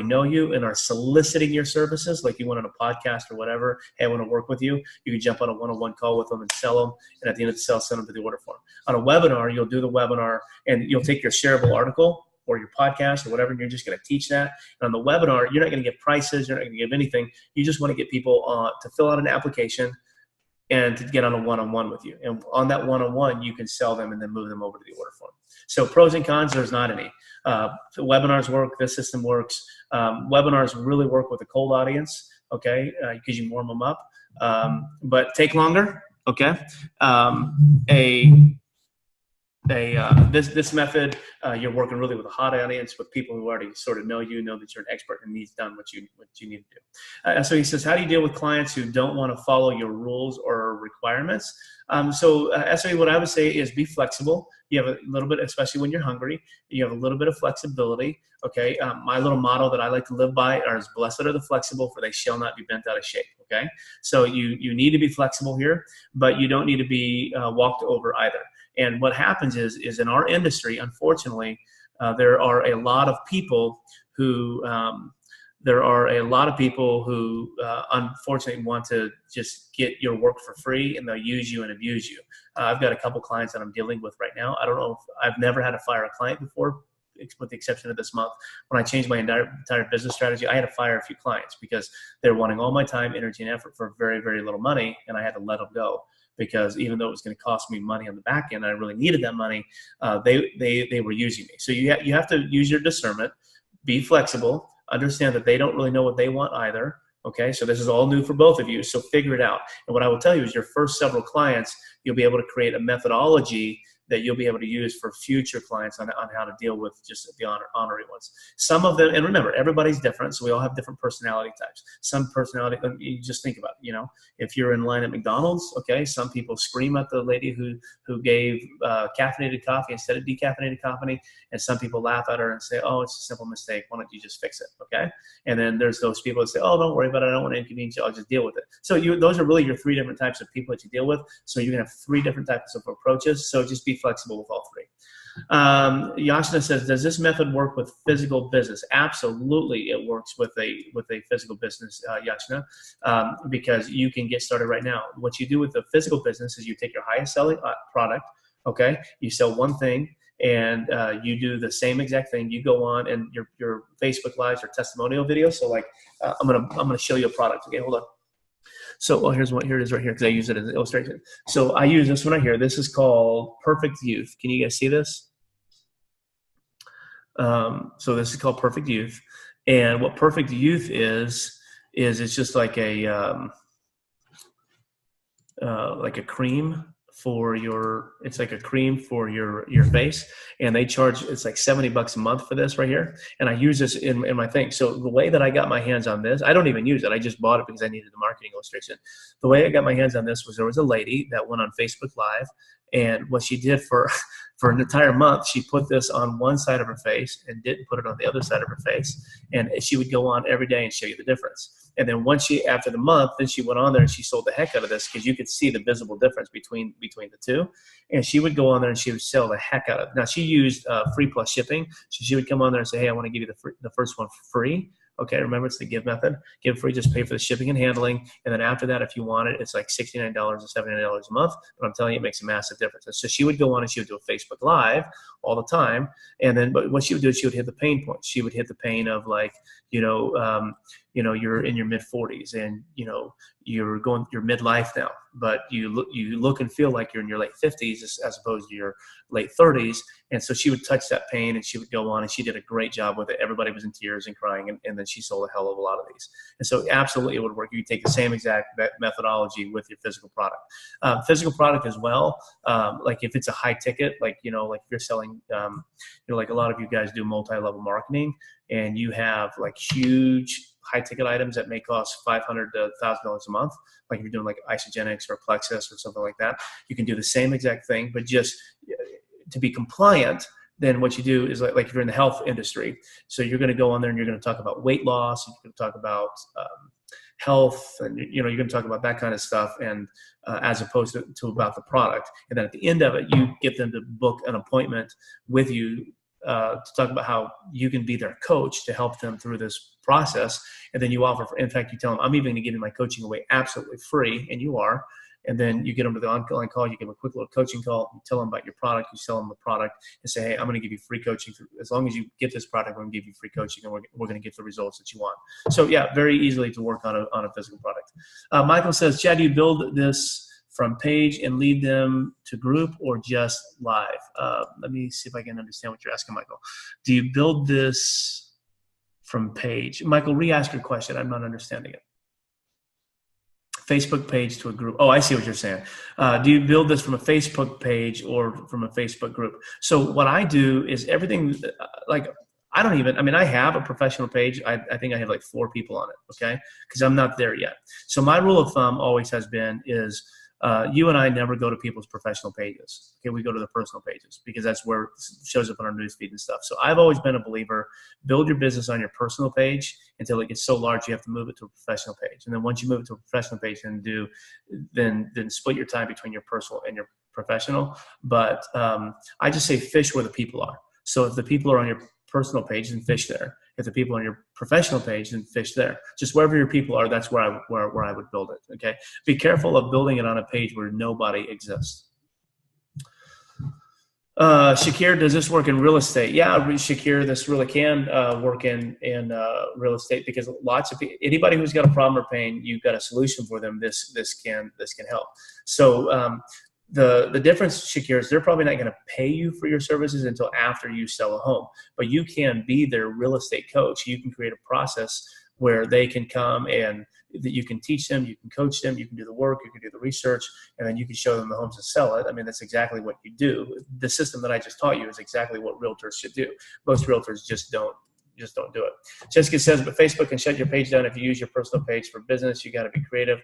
know you and are soliciting your services. Like you went on a podcast or whatever. Hey, I want to work with you. You can jump on a one-on-one call with them and sell them. And at the end of the sale, send them to the order form. On a webinar, you'll do the webinar and you'll take your shareable article or your podcast or whatever, and you're just going to teach that. And on the webinar, you're not going to give prices. You're not going to give anything. You just want to get people to fill out an application and to get on a one-on-one with you. And on that one-on-one, you can sell them and then move them over to the order form. So pros and cons, there's not any. The webinars work. This system works. Webinars really work with a cold audience, okay, because you warm them up. But take longer, okay. This method, you're working really with a hot audience, with people who already sort of know that you're an expert and he's done what you need to do. So he says, how do you deal with clients who don't want to follow your rules or requirements? So what I would say is be flexible. You have a little bit, especially when you're hungry, you have a little bit of flexibility. Okay. My little motto that I like to live by is blessed are the flexible, for they shall not be bent out of shape. Okay. So you need to be flexible here, but you don't need to be walked over either. And what happens is in our industry, unfortunately, there are a lot of people who unfortunately want to just get your work for free, and they'll use you and abuse you. I've got a couple clients that I'm dealing with right now. I don't know if I've never had to fire a client before, with the exception of this month. When I changed my entire business strategy, I had to fire a few clients because they're wanting all my time, energy, and effort for very, very little money, and I had to let them go. Because even though it was going to cost me money on the back end, I really needed that money. They were using me. So you have to use your discernment, be flexible, understand that they don't really know what they want either. Okay, so this is all new for both of you. So figure it out. And what I will tell you is your first several clients, you'll be able to create a methodology that you'll be able to use for future clients on how to deal with just the honorary ones. Some of them, and remember, everybody's different, so we all have different personality types. Some personality, you just think about it, if you're in line at McDonald's, okay, some people scream at the lady who gave caffeinated coffee instead of decaffeinated coffee, and some people laugh at her and say, oh, it's a simple mistake, why don't you just fix it, okay? And then there's those people that say, oh, don't worry about it, I don't want to inconvenience you, I'll just deal with it. So those are really your 3 different types of people that you deal with. So you're going to have 3 different types of approaches, so just be flexible with all 3. Yashna says, does this method work with physical business? Absolutely, it works with a physical business, Yashna, because you can get started right now. What you do with the physical business is you take your highest selling product, okay? You sell one thing, and you do the same exact thing. You go on and your Facebook Lives or testimonial videos. So like, I'm gonna show you a product. Okay, hold on. So, here it is right here because I use it as an illustration. So I use this one right here. This is called Perfect Youth. Can you guys see this? So this is called Perfect Youth. And what Perfect Youth is it's just like a cream for your face, and they charge, it's like $70 a month for this right here. And I use this in my thing. So the way that I got my hands on this, I don't even use it. I just bought it because I needed the marketing illustration. The way I got my hands on this was there was a lady that went on Facebook Live, And what she did for an entire month, she put this on one side of her face and didn't put it on the other side of her face. And she would go on every day and show you the difference. And then after the month, then she went on there and she sold the heck out of this, because you could see the visible difference between the two. And she would go on there and she would sell the heck out of it. Now, she used free plus shipping. So she would come on there and say, hey, I want to give you the first one for free. Okay, remember, it's the give method. Give free, just pay for the shipping and handling. And then after that, if you want it, it's like $69 or $79 a month. But I'm telling you, it makes a massive difference. And so she would go on and she would do a Facebook Live all the time. And then, but what she would do is she would hit the pain points. She would hit the pain of, like, you're in your mid 40s and, you're midlife now, but you look and feel like you're in your late 50s as opposed to your late 30s. And so she would touch that pain and she would go on, and she did a great job with it. Everybody was in tears and crying. And then she sold a hell of a lot of these. And so absolutely it would work. You take the same exact methodology with your physical product. Physical product as well. Like if it's a high ticket, like if you're selling, like a lot of you guys do multi-level marketing, and you have like huge high ticket items that may cost $500 to $1,000 a month. Like if you're doing like Isagenix or Plexus or something like that, you can do the same exact thing, but just to be compliant, then what you do is like if you're in the health industry, so you're going to go on there and you're going to talk about weight loss, and you're going to talk about health, and you're going to talk about that kind of stuff, and as opposed to about the product. And then at the end of it, you get them to book an appointment with you to talk about how you can be their coach to help them through this process. And then you offer, in fact, you tell them, I'm even going to give you my coaching away absolutely free, and you are. And then you get them to the online call, you give them a quick little coaching call, you tell them about your product, you sell them the product, and say, hey, I'm going to give you free coaching. As long as you get this product, we're going to give you free coaching, and we're going to get the results that you want. So yeah, very easily to work on a physical product. Michael says, Chad, do you build this from page and lead them to group or just live? Let me see if I can understand what you're asking, Michael. Do you build this from page? Michael, re-ask your question. I'm not understanding it. Facebook page to a group. Oh, I see what you're saying. Do you build this from a Facebook page or from a Facebook group? So what I do is everything, I have a professional page. I think I have like 4 people on it, okay? Because I'm not there yet. So my rule of thumb always has been is you and I never go to people's professional pages. Okay, we go to the personal pages because that's where it shows up on our newsfeed and stuff. So I've always been a believer, build your business on your personal page until it gets so large you have to move it to a professional page. And then once you move it to a professional page, then split your time between your personal and your professional. But I just say fish where the people are. So if the people are on your personal page, then fish there. If the people on your professional page, then fish there. Just wherever your people are, that's where I would build it. Okay. Be careful of building it on a page where nobody exists. Shakir, does this work in real estate? Yeah, Shakir, this really can work in real estate, because lots of people, anybody who's got a problem or pain, you've got a solution for them. This can help. So the difference, Shakir, is they're probably not going to pay you for your services until after you sell a home, but you can be their real estate coach. You can create a process where they can come and you can teach them, you can coach them, you can do the work, you can do the research, and then you can show them the homes and sell it. I mean, that's exactly what you do. The system that I just taught you is exactly what realtors should do. Most realtors just don't do it. Jessica says, but Facebook can shut your page down if you use your personal page for business. You got to be creative.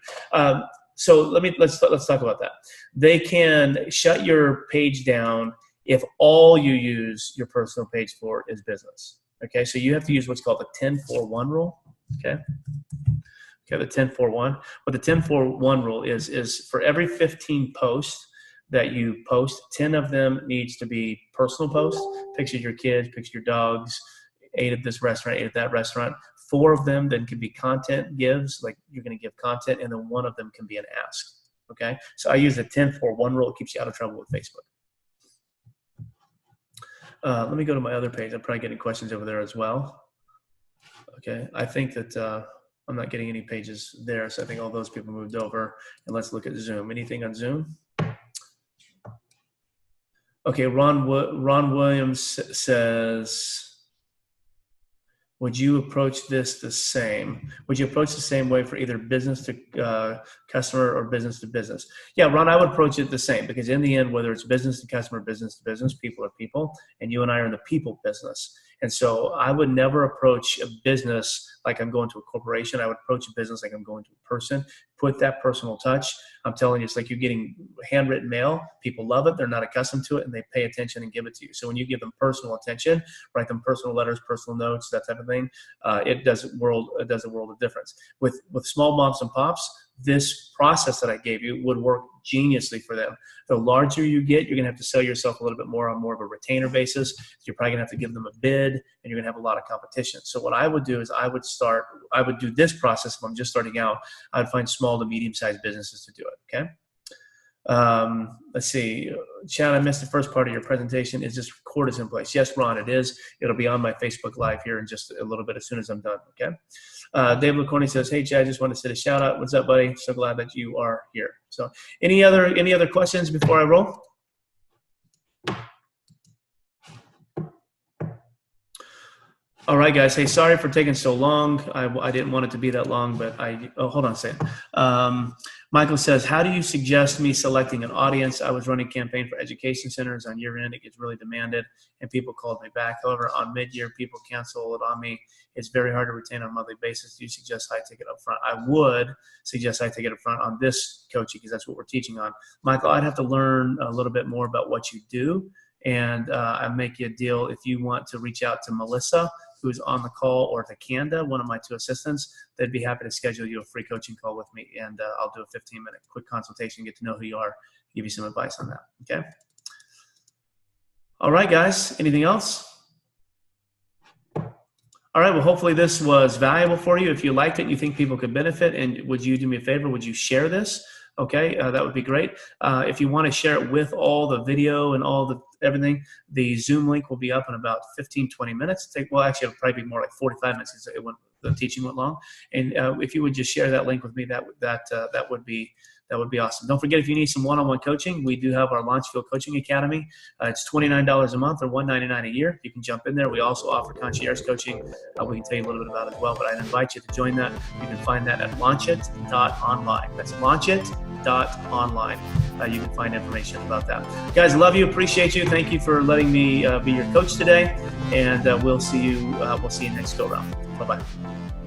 So let's talk about that. They can shut your page down if all you use your personal page for is business. Okay, so you have to use what's called the 10-4-1 rule. Okay, the 10-4-1. What the 10-4-1 rule is for every 15 posts that you post, 10 of them needs to be personal posts. Picture your kids, picture your dogs, ate at this restaurant, ate at that restaurant. 4 of them then can be content gives, like you're going to give content, and then 1 of them can be an ask. Okay, so I use the 10-4-1 rule. It keeps you out of trouble with Facebook. Let me go to my other page. I'm probably getting questions over there as well. Okay, I think that I'm not getting any pages there, so I think all those people moved over. And let's look at Zoom. Anything on Zoom? Okay, Ron Williams says, would you approach this the same? Would you approach the same way for either business to customer or business to business? Yeah, Ron, I would approach it the same, because in the end, whether it's business to customer, business to business, people are people, and you and I are in the people business. And so I would never approach a business like I'm going to a corporation. I would approach a business like I'm going to a person, put that personal touch. I'm telling you, it's like you're getting handwritten mail. People love it. They're not accustomed to it, and they pay attention and give it to you. So when you give them personal attention, write them personal letters, personal notes, that type of thing, it does a world of difference. With small moms and pops, this process that I gave you would work geniusly for them. The larger you get, you're going to have to sell yourself a little bit more on more of a retainer basis. You're probably going to have to give them a bid, and you're going to have a lot of competition. So what I would do is I would do this process if I'm just starting out. I would find small to medium-sized businesses to do it, okay? Let's see. Chad, I missed the first part of your presentation. Is this record in place? Yes, Ron, it is. It'll be on my Facebook Live here in just a little bit as soon as I'm done, okay? David LaCorny says, hey, Chad, I just want to send a shout out. What's up, buddy? So glad that you are here. So any other questions before I roll? All right, guys. Hey, sorry for taking so long. I didn't want it to be that long, but hold on a second. Michael says, how do you suggest me selecting an audience? I was running a campaign for education centers on year end. It gets really demanded, and people called me back. However, on mid-year, people cancel it on me. It's very hard to retain on a monthly basis. Do you suggest I take it up front? I would suggest I take it up front on this coaching because that's what we're teaching on. Michael, I'd have to learn a little bit more about what you do, and I make you a deal if you want to reach out to Melissa, who's on the call, or to Kanda, one of my two assistants. They'd be happy to schedule you a free coaching call with me, and I'll do a 15-minute quick consultation, get to know who you are, give you some advice on that, okay? All right, guys, anything else? All right, well, hopefully this was valuable for you. If you liked it and you think people could benefit, and would you do me a favor, would you share this? Okay, that would be great. If you want to share it with all the video and everything, the Zoom link will be up in about 15, 20 minutes. Well, actually, it'll probably be more like 45 minutes because the teaching went long. And if you would just share that link with me, that would be awesome. Don't forget, if you need some one-on-one coaching, we do have our Launchfield Coaching Academy. It's $29 a month or $199 a year. You can jump in there. We also offer concierge coaching. We can tell you a little bit about it as well, but I'd invite you to join that. You can find that at launchit.online. That's launchit.online. You can find information about that. Guys, love you, appreciate you. Thank you for letting me be your coach today, and we'll see you next go round. Bye-bye.